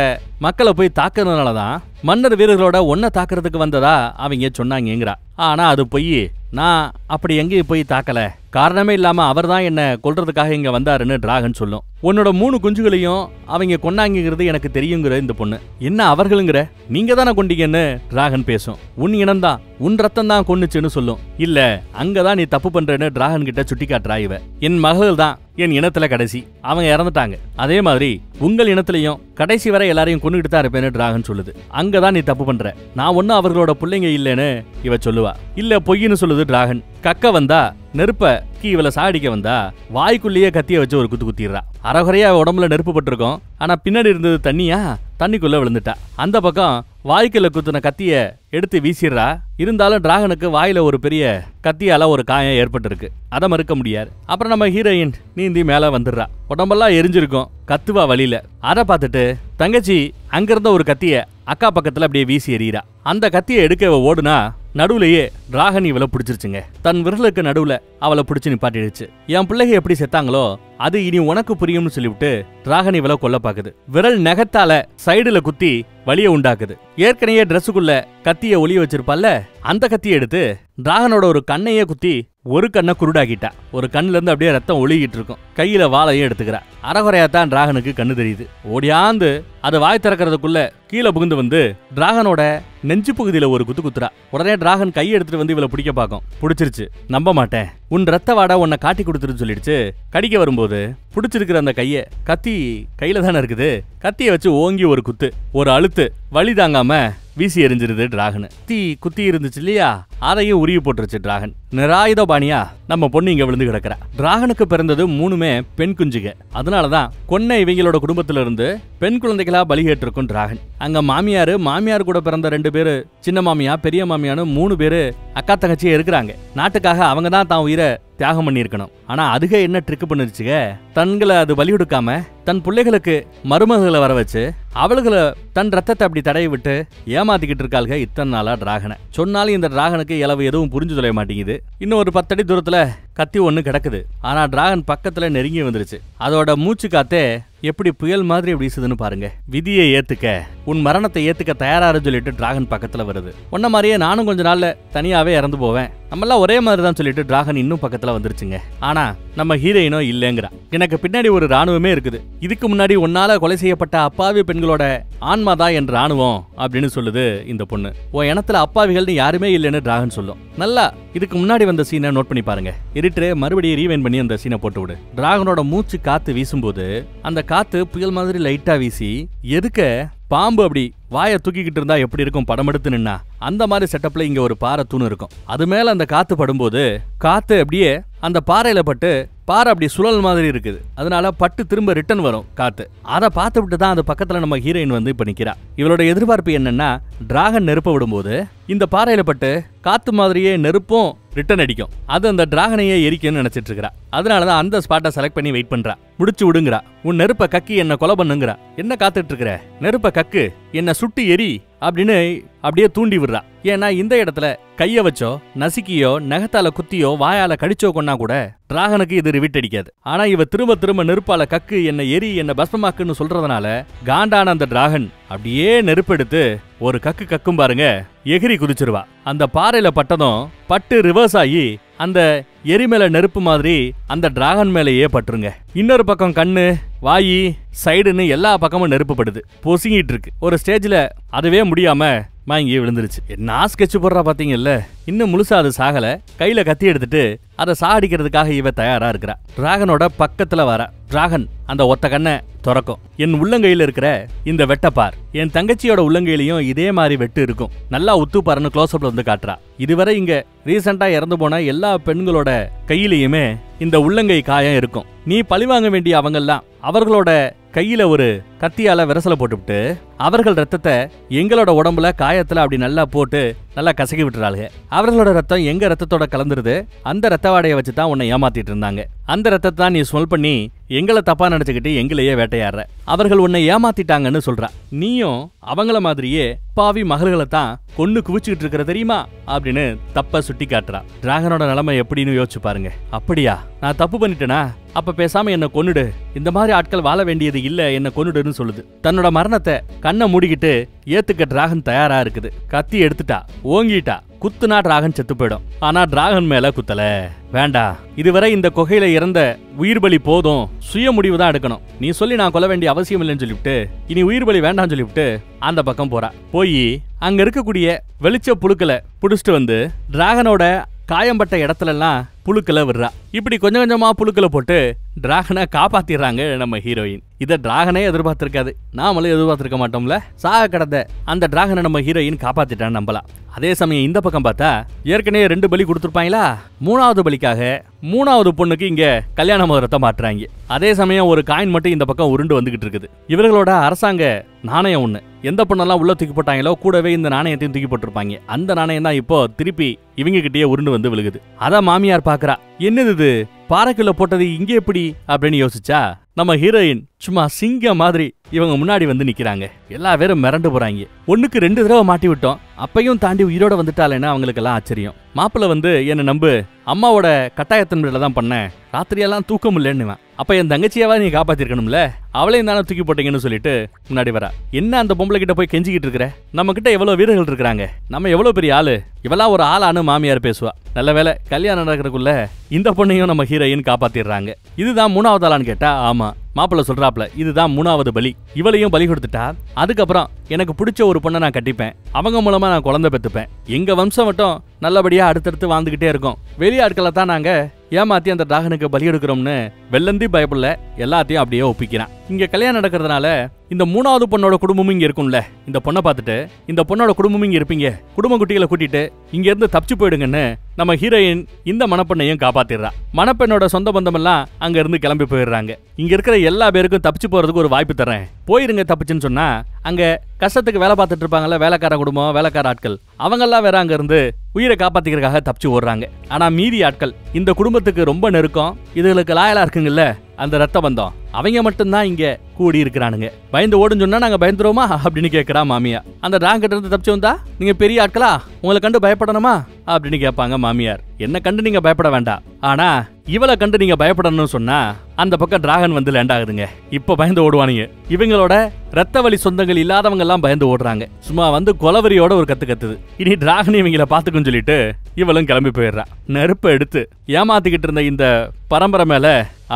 மக்களை போய் தாக்குறதுனாலதான் மன்னர் வீரர்களோட ஒன்ன தாக்குறதுக்கு வந்ததா அவங்க சொன்னாங்கிறா. ஆனா அது பொய். நான் அப்படி எங்கேயும் போய் தாக்கல. காரணமே இல்லாம அவர் தான் என்ன கொல்றதுக்காக இங்க வந்தாருன்னு டிராகன் சொல்லும். உன்னோட 3 குஞ்சுகளையும் அவங்க கொண்டாங்கிறது எனக்கு தெரியுங்கிற இந்த பொண்ணு. என்ன அவர்களுங்கிற? நீங்க தானே கொண்டீங்கன்னு டிராகன் பேசும். உன் இனம்தான், உன் ரத்தம் தான் கொன்னுச்சுன்னு சொல்லும். இல்ல அங்கதான் நீ தப்பு பண்றேன்னு டிராகன் கிட்ட சுட்டி காட்டுறா இவ. என் மகள் தான் என் இனத்துல கடைசி, அவங்க இறந்துட்டாங்க. அதே மாதிரி உங்கள் இனத்திலையும் கடைசி வரை எல்லாரையும் கொண்டுகிட்டு தான் இருப்பேன்னு டிராகன் சொல்லுது. அங்கதான் நீ தப்பு பண்ற, நான் ஒன்னும் அவர்களோட பிள்ளைங்க இல்லைன்னு இவ சொல்லுவா. இல்ல பொய்ன்னு சொல்லுது டிராகன். கக்க வந்தா நெருப்ப இவளை சாடிக்க வந்தா வாய்க்குள்ளேயே கத்திய வச்சு ஒரு குத்து குத்திடுறா. அறகுறையா உடம்புல நெருப்பு பட்டிருக்கும், ஆனா பின்னாடி இருந்தது தண்ணியா, தண்ணிக்குள்ள விழுந்துட்டா. அந்த பக்கம் வாய்க்குள்ள குத்துன கத்திய எடுத்து வீசிடுறா. இருந்தாலும் டிராகனுக்கு வாயில ஒரு பெரிய கத்தியால ஒரு காயம் ஏற்பட்டிருக்கு, அதை மறுக்க முடியாது. அப்புறம் நம்ம ஹீரோயின் நீந்தி மேல வந்துடுறா. உடம்பெல்லாம் எரிஞ்சிருக்கும், கத்துவா வழியில. அதை பார்த்துட்டு தங்கச்சி அங்கிருந்த ஒரு கத்திய அக்கா பக்கத்துல அப்படியே வீசி எறிகிறா. அந்த கத்தியை எடுக்க ஓடுனா நடுவுலயே டிராகன் இவளை பிடிச்சிருச்சுங்க. தன் விரலுக்கு நடுவுல அவளை பிடிச்சு நிப்பாட்டிடுச்சு. என் பிள்ளைங்க எப்படி செத்தாங்களோ அது இனி உனக்கு புரியும்னு சொல்லிவிட்டு டிராகன் இவளை கொல்ல பாக்குது. விரல் நகத்தால சைடுல குத்தி வலிய உண்டாக்குது. ஏற்கனவே டிரெஸ்ஸுக்குள்ள கத்திய ஒளிய வச்சிருப்பால, அந்த கத்தியை எடுத்து டிராகனோட ஒரு கண்ணையே குத்தி ஒரு கண்ணை குருடாக்கிட்டா. ஒரு கண்ணுல இருந்து அப்படியே ரத்தம் ஒழுகிட்டு இருக்கும். கையில வாழையும் எடுத்துக்கிறா. அறகுறையாத்தான் டிராகனுக்கு கண்ணு தெரியுது. ஓடியாந்து அது வாய் திறக்கிறதுக்குள்ள கீழே புகுந்து வந்து டிராகனோட நெஞ்சு பகுதியில ஒரு குத்து குத்துறா. உடனே டிராகன் கையை எடுத்துட்டு வந்து இவளை பிடிக்க பார்க்கும். பிடிச்சிருச்சு. நம்ப மாட்டேன், உன் ரத்த வாடை உன்னை காட்டி கொடுத்துருன்னு சொல்லிடுச்சு. கடிக்க வரும்போது பிடிச்சிருக்கிற அந்த கைய கத்தி கையில தானே இருக்குது, கத்தியை வச்சு ஓங்கி ஒரு குத்து, ஒரு அழுத்து, வலி தாங்காம வீசி எரிஞ்சிருது டிராகன். குத்தி இருந்துச்சு இல்லையா, அதையும் உருவி போட்டுருச்சு டிராகன். நிராயுத பாணியா நம்ம பொண்ணு இங்க விழுந்து கிடக்குறா. டிராகனுக்கு பிறந்தது 3மே பெண் குஞ்சுக. அதனாலதான் கொன்ன இவங்களோட குடும்பத்துல இருந்து பெண் குழந்தைகளா பலி கேட்டிருக்கும் டிராகன். அங்க மாமியார் கூட பிறந்த 2 பேரு, சின்ன மாமியா பெரிய மாமியான்னு 3 பேரு அக்கா தங்கச்சியே இருக்கிறாங்க. நாட்டுக்காக அவங்க தான் தான் உயிரை தியாகம் பண்ணிருக்கணும். ஆனா அதுக என்ன ட்ரிக் பண்ணிருச்சுக, தங்களை அது பலி கொடுக்காம தன் பிள்ளைகளுக்கு மருமகளை வர வச்சு அவளுகளை தன் ரத்தத்தை அப்படி தடவி விட்டு ஏமாத்திக்கிட்டு இருக்காளுக இத்தனை நாளா டிராகனை. சொன்னாலும் இந்த டிராகனுக்கு இளவு எதுவும் புரிஞ்சு தொலைய மாட்டேங்குது. இன்னும் ஒரு 10 அடி தூரத்துல கத்தி ஒண்ணு கிடக்குது. ஆனா டிராகன் பக்கத்துல நெருங்கி வந்துருச்சு. அதோட மூச்சு காத்தே எப்படி புயல் மாதிரி வீசுதுன்னு பாருங்க. விதியை ஏத்துக்க, உன் மரணத்தை ஏத்துக்க தயாராரு சொல்லிட்டு டிராகன் பக்கத்துல வருது. உன்ன மாதிரியே நானும் கொஞ்ச நாள்ல தனியாவே இறந்து போவேன், நம்மளாம் ஒரே மாதிரி தான் சொல்லிட்டு டிராகன் இன்னும் பக்கத்துல வந்துருச்சுங்க. ஆனா நம்ம ஹீரோயினோ இல்லங்கிறா. எனக்கு பின்னாடி ஒரு ராணுவமே இருக்குது, இதுக்கு முன்னாடி உன்னால கொலை செய்யப்பட்ட அப்பாவி பெண்களோட ஆன்மாதான் என் ராணுவம் அப்படின்னு சொல்லுது இந்த பொண்ணு. உன் இனத்துல அப்பாவிகள்னு யாருமே இல்லைன்னு டிராகன் சொல்லும். நல்லா இதுக்கு முன்னாடி வந்த சீனை நோட் பண்ணி பாருங்க. எடிட்டரே மறுபடியும் ரீவைண்ட் பண்ணி அந்த சீனை போட்டு விடு. டிராகனோட மூச்சு காத்து வீசும்போது அந்த காத்து புயல் மாதிரி லைட்டா வீசி எதுக்க பாம்பு அப்படி வாயை தூக்கிக்கிட்டு இருந்தா எப்படி இருக்கும் படம் எடுத்து நின்னா, அந்த மாதிரி செட்டப்ல இங்க ஒரு பாறை தூண் இருக்கும். அது மேல அந்த காத்து படும்போது காத்து அப்படியே அந்த பாறையில பட்டு பாறை அப்படி சுழல் மாதிரி இருக்குது. அதனால பட்டு திரும்ப ரிட்டர்ன் வரும் காத்து. அதை பார்த்து விட்டு தான் அது பக்கத்துல நம்ம ஹீரோயின் வந்து இப்ப நிக்கிறா. இவளோட எதிர்பார்ப்பு என்னன்னா, டிராகன் நெருப்ப விடும்போது இந்த பாறையில பட்டு காத்து மாதிரியே நெருப்பும் ரிட்டர்ன் அடிக்கும். அது அந்த டிராகனையே எரிக்கும்னு நினைச்சிட்டு இருக்கா. அதனாலதான் அந்த ஸ்பாட்டை செலக்ட் பண்ணி வெயிட் பண்றா. முடிச்சு விடுங்கிறா. உன் நெருப்ப கக்கி என்ன கொலை பண்ணுங்கிறா. என்ன காத்துட்டு இருக்கிற, நெருப்ப கக்கு, என்ன சுட்டு எரி அப்படின்னு அப்படியே தூண்டி விடுறா. ஏன்னா இந்த இடத்துல கைய வச்சோ நசுக்கியோ நகத்தால குத்தியோ வாயால கடிச்சோ கொன்னா கூட டிராகனுக்கு இது ரிவிட் அடிக்காது. ஆனா இவ திரும்ப திரும்ப நெருப்பால கக்கு, என்ன எரி, என்ன பஸ்மமாக்குன்னு சொல்றதுனால காண்டான அந்த டிராகன் அப்படியே நெருப்பெடுத்து ஒரு கக்கு கக்கும் பாருங்க, எகிரி குதிச்சிருவா. அந்த பாறையில பட்டதும் பட்டு ரிவர்ஸ் ஆகி அந்த எரி மேல நெருப்பு மாதிரி அந்த டிராகன் மேலேயே பட்டுருங்க. இன்னொரு பக்கம் கண்ணு, வாயி, சைடுன்னு எல்லா பக்கமும் நெருப்பு படுது, பொசுங்கிட்டு இருக்கு. ஒரு ஸ்டேஜ்ல அதுவே முடியாம மயங்கி விழுந்துருச்சு. என்ன ஸ்கெட்ச் போடுறா பாத்தீங்கல்ல. இன்னும் முழுசா அது சாகல. கையில கத்தி எடுத்துட்டு அதை சாடிக்கிறதுக்காக இவ தயாரா இருக்கிறா. டிராகனோட பக்கத்துல வர டிராகன் அந்த ஒத்த கண்ணை திறக்கும். என் உள்ளங்கையில இருக்கிற இந்த வெட்டப்பார், என் தங்கச்சியோட உள்ளங்கையிலையும் இதே மாதிரி வெட்டு இருக்கும், நல்லா உத்து பாருன்னு க்ளோஸ்அப்ல வந்து காட்டுறா. இதுவரை இங்க ரீசெண்டா இறந்து போன எல்லா பெண்களோட கையிலையுமே இந்த உள்ளங்கை காயம் இருக்கும். நீ பழிவாங்க வேண்டிய அவங்கெல்லாம் அவர்களோட கையில ஒரு கத்தியால விரசல போட்டுவிட்டு அவர்கள் ரத்தத்தை எங்களோட உடம்புல காயத்துல அப்படி நல்லா போட்டு நல்லா கசக்கி விட்டுறாளுங்க. அவர்களோட ரத்தம் எங்க ரத்தத்தோட கலந்துருது. அந்த ரத்த வாடையை வச்சுதான் உன்னை ஏமாத்திட்டு இருந்தாங்க. அந்த ரத்தத்தை தான் நீ ஸ்மெல் பண்ணி எங்களை தப்பா நினைச்சுக்கிட்டு எங்களையே வேட்டையாடுற. அவர்கள் உன்னை ஏமாத்திட்டாங்கன்னு சொல்றா. நீயும் அவங்கள மாதிரியே பாவி மகள்களை தான் கொண்டு குவிச்சுக்கிட்டு இருக்கிற தெரியுமா அப்படின்னு தப்ப சுட்டி காட்டுறா. டிராகனோட நிலைமை எப்படின்னு யோசிச்சு பாருங்க. அப்படியா, நான் தப்பு பண்ணிட்டேனா, அப்ப பேசாம என்ன கொன்னுடு, இந்த மாதிரி ஆட்கள் வாழ வேண்டியது இல்ல, என்ன கொன்னுடுன்னு சொல்லுது. தன்னோட மரணத்தை கண்ணை மூடிக்கிட்டு ஏத்துக்க டிராகன் தயாரா இருக்குது. கத்தி எடுத்துட்டா, ஓங்கிட்டா, குத்துனா டிராகன் செத்து போயிடும். ஆனா டிராகன் மேல குத்தல. வேண்டாம், இதுவரை இந்த குகையில இறந்த உயிர் பலி போதும், சுய முடிவு தான் எடுக்கணும். நீ சொல்லி நான் கொல்ல வேண்டிய அவசியம் இல்லைன்னு சொல்லிவிட்டு இனி உயிர் பலி வேண்டாம் சொல்லிவிட்டு அந்த பக்கம் போறா. போய் அங்க இருக்கக்கூடிய வெளிச்ச புழுக்களை புடிச்சிட்டு வந்து டிராகனோட காயம்பட்ட இடத்துல எல்லாம் புழுக்களை விடுறா. இப்படி கொஞ்சம் கொஞ்சமா புழுக்களை போட்டு டிராகனை காப்பாத்திடுறாங்க நம்ம ஹீரோயின். இத டிராகனே எதிர்பார்த்திருக்காது, நாமளும் எதிர்பார்த்திருக்க மாட்டோம்ல. சாக கடந்த அந்த டிராகனை நம்ம ஹீரோயின் காப்பாத்திட்டான்னு நம்பலாம். அதே சமயம் இந்த பக்கம் பார்த்தா ஏற்கனவே 2 பலி கொடுத்துருப்பாங்களா, 3வது பலிக்காக 3வது பொண்ணுக்கு இங்க கல்யாண மோதிரத்தை மாட்டுறாங்க. அதே சமயம் ஒரு காயின் மட்டும் இந்த பக்கம் உருண்டு வந்துகிட்டு இருக்குது. இவர்களோட அரசாங்க நாணயம் ஒண்ணு, எந்த பொண்ணெல்லாம் உள்ள தூக்கி போட்டாங்களோ கூடவே இந்த நாணயத்தையும் தூக்கி போட்டிருப்பாங்க. அந்த நாணயம் தான் இப்போ திருப்பி இவங்க கிட்டயே உருண்டு வந்து விழுகுது. அதான் மாமியார் பாக்குறா, என்னது இது பாறைக்குள்ள போட்டது இங்க எப்படி அப்படின்னு யோசிச்சா நம்ம ஹீரோயின் சும்மா சிங்கம் மாதிரி இவங்க முன்னாடி வந்து நிக்கிறாங்க. எல்லா பேரும் மிரண்டு போறாங்க. 1க்கு 2 தடவை மாட்டி விட்டோம், அப்பையும் தாண்டி உயிரோட வந்துட்டாலேன்னு அவங்களுக்கு எல்லாம் ஆச்சரியம். மாப்பிள்ள வந்து என்ன நம்பு, அம்மாவோட கட்டாயத்தின் மேல தான் பண்ணேன், ராத்திரியெல்லாம் தூக்கம் இல்லைன்னு. அப்ப என் தங்கச்சியாவா நீ காப்பாத்திருக்கணும்ல, அவளையும் தானே தூக்கி போட்டீங்கன்னு சொல்லிட்டு முன்னாடி வரா. என்ன அந்த பொம்பளை கிட்ட போய் கெஞ்சிக்கிட்டு இருக்கிற, நம்ம கிட்ட எவ்வளவு வீரர்கள் இருக்கிறாங்க, நம்ம எவ்வளவு பெரிய ஆளு, இவெல்லாம் ஒரு ஆளானு மாமியார் பேசுவா. நல்ல வேலை கல்யாணம் நடக்கிறதுக்குள்ள இந்த பொண்ணையும் நம்ம ஹீரோயின் காப்பாத்திடுறாங்க. இதுதான் 3வது ஆளான்னு கேட்டா ஆமா, மாப்பிள்ள சொல்றாப்ல இதுதான் 3வது பலி. இவளையும் பலி கொடுத்துட்டா அதுக்கப்புறம் எனக்கு பிடிச்ச ஒரு பொண்ணை நான் கட்டிப்பேன், அவங்க மூலமா நான் குழந்தை பெத்துப்பேன், எங்க வம்சம் மட்டும் நல்லபடியா அடுத்தடுத்து வாழ்ந்துகிட்டே இருக்கும். வெளியாட்களை தான் நாங்க ஏமாத்தி அந்த டிராகனுக்கு பலி எடுக்கிறோம்னு வெள்ளந்தி பயப்படல, எல்லாத்தையும் அப்படியே ஒப்பிக்கிறான். இங்க கல்யாணம் நடக்கிறதுனால இந்த 3வது பொண்ணோட குடும்பமும் இங்க இருக்கும்ல. இந்த பொண்ணை பார்த்துட்டு இந்த பொண்ணோட குடும்பமும் இங்க இருப்பீங்க, குடும்ப குட்டிகளை கூட்டிட்டு இங்க இருந்து தப்பிச்சு போயிடுங்கன்னு நம்ம ஹீரோயின் இந்த மணப்பெண்ணையும் காப்பாத்திடுறா. மணப்பெண்ணோட சொந்த பந்தம் எல்லாம் அங்க இருந்து கிளம்பி போயிடுறாங்க. இங்க இருக்கிற எல்லா பேருக்கும் தப்பிச்சு போறதுக்கு ஒரு வாய்ப்பு தரேன், போயிருங்க தப்பிச்சுன்னு சொன்னா அங்க கஷ்டத்துக்கு வேலை பார்த்துட்டு இருப்பாங்கல்ல வேலைக்கார குடும்பம், வேலைக்கார ஆட்கள், அவங்கெல்லாம் வேற அங்க இருந்து உயிரை காப்பாத்திக்கிறதுக்காக தப்பிச்சு ஓடுறாங்க. ஆனா மீதி ஆட்கள் இந்த குடும்பத்துக்கு ரொம்ப நெருக்கம், இதுகளுக்கு லாயலா இருக்குங்கல்ல அந்த ரத்த பந்தம், அவங்க மட்டும்தான் இங்க கூடி இருக்கிறானுங்க. பயந்து ஓடுன்னு சொன்னா நாங்க பயந்துருவோமா அப்படின்னு கேட்கிறா மாமியா. அந்த டிராகன்கிட்ட இருந்து தப்பிச்சு வந்தா நீங்க பெரிய ஆட்களா, உங்களை கண்டு பயப்படணுமா அப்படின்னு கேட்பாங்க மாமியார். என்ன கண்டு நீங்க பயப்பட வேண்டாம், ஆனா இவளை கண்டு நீங்க பயப்படணும்னு சொன்னா அந்த பக்கம் டிராகன் வந்து லேண்ட் ஆகுதுங்க. இப்ப பயந்து ஓடுவானுங்க. இவங்களோட ரத்த வலி சொந்தங்கள் இல்லாதவங்க எல்லாம் பயந்து ஓடுறாங்க. சும்மா வந்து கொலவரியோட ஒரு கத்து கத்துது. இனி டிராகன் இவங்களை பாத்துக்குன்னு சொல்லிட்டு இவளும் கிளம்பி போயிடுறா. நெருப்பை எடுத்து ஏமாத்திக்கிட்டு இருந்த இந்த பரம்பரை மேல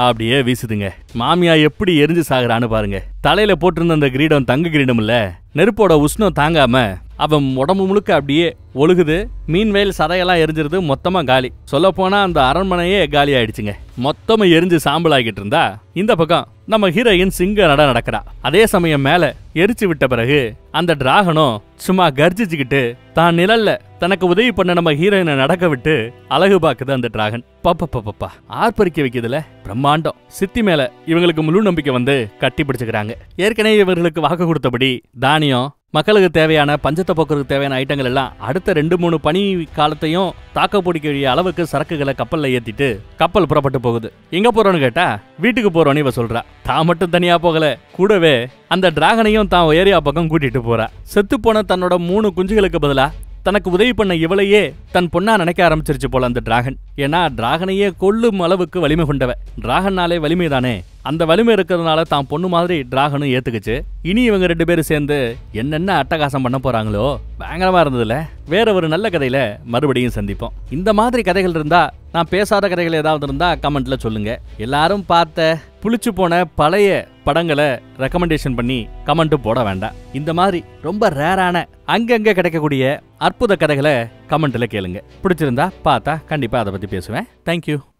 அப்படியே வீசுதுங்க. மாமியா எப்படி எரிஞ்சு சாகுறான்னு பாருங்க. தலையில போட்டிருந்த அந்த கிரீடம் தங்க கிரீடம் இல்ல, நெருப்போட உஷ்ணம் தாங்காம அவன் உடம்பு முழுக்க அப்படியே ஒழுகுது. மீன்வேல் சதையெல்லாம் எரிஞ்சிருது, மொத்தமா காலி. சொல்ல போனா அந்த அரண்மனையே காலி ஆயிடுச்சுங்க. மொத்தமா எரிஞ்சு சாம்பல் ஆகிட்டு இருந்தா இந்த பக்கம் நம்ம ஹீரோயின் சிங்க நடக்கிறா. அதே சமயம் மேல எரிச்சு விட்ட பிறகு அந்த டிராகனும் சும்மா கர்ஜிச்சுக்கிட்டு தான் நிழல்ல தனக்கு உதவி பண்ண நம்ம ஹீரோயினை நடக்க விட்டு அழகு பாக்குது அந்த டிராகன். பாப்பா ஆர்ப்பரிக்க வைக்கிறதுல பிரம்மாண்டம். சித்தி மேல இவங்களுக்கு முழு நம்பிக்கை வந்து கட்டி பிடிச்சுக்கிறாங்க. ஏற்கனவே இவர்களுக்கு வாக்கு கொடுத்தபடி தானியம், மக்களுக்கு தேவையான பஞ்சத்தை போக்குறதுக்கு தேவையான ஐட்டங்கள் எல்லாம் அடுத்த 2-3 பனி காலத்தையும் தாக்க பிடிக்கக்கூடிய அளவுக்கு சரக்குகளை கப்பல்ல ஏத்திட்டு கப்பல் புறப்பட்டு போகுது. எங்க போறோன்னு கேட்டா வீட்டுக்கு போறோன்னு இவ சொல்றா. தான் மட்டும் தனியா போகல, கூடவே அந்த டிராகனையும் தான் ஏரியா பக்கம் கூட்டிட்டு போறா. செத்து போன தன்னோட 3 குஞ்சுகளுக்கு பதிலா தனக்கு உதவி பண்ண இவளையே தன் பொண்ணா நினைக்க ஆரம்பிச்சிருச்சு போல அந்த டிராகன். ஏன்னா டிராகனையே கொல்லும் அளவுக்கு வலிமை கொண்டவ. டிராகன்னாலே வலிமை தானே, அந்த வலிமை இருக்கிறதுனால தான் பொண்ணு மாதிரி டிராகனும் ஏத்துக்குச்சு. இனி இவங்க 2 பேரும் சேர்ந்து என்னென்ன அட்டகாசம் பண்ண போறாங்களோ பயங்கரமா இருந்ததுல. வேற ஒரு நல்ல கதையில மறுபடியும் சந்திப்போம். இந்த மாதிரி கதைகள் இருந்தா, நான் பேசாத கதைகள் ஏதாவது இருந்தா கமெண்ட்ல சொல்லுங்க. எல்லாரும் பார்த்த புளிச்சு போன பழைய படங்களை ரெக்கமெண்டேஷன் பண்ணி கமெண்ட் போட வேண்டாம். இந்த மாதிரி ரொம்ப ரேரான அங்கங்க கிடைக்கக்கூடிய அற்புத கதைகளை கமெண்ட்ல கேளுங்க. பிடிச்சிருந்தா பார்த்தா கண்டிப்பா அதை பத்தி பேசுவேன். தேங்க்யூ.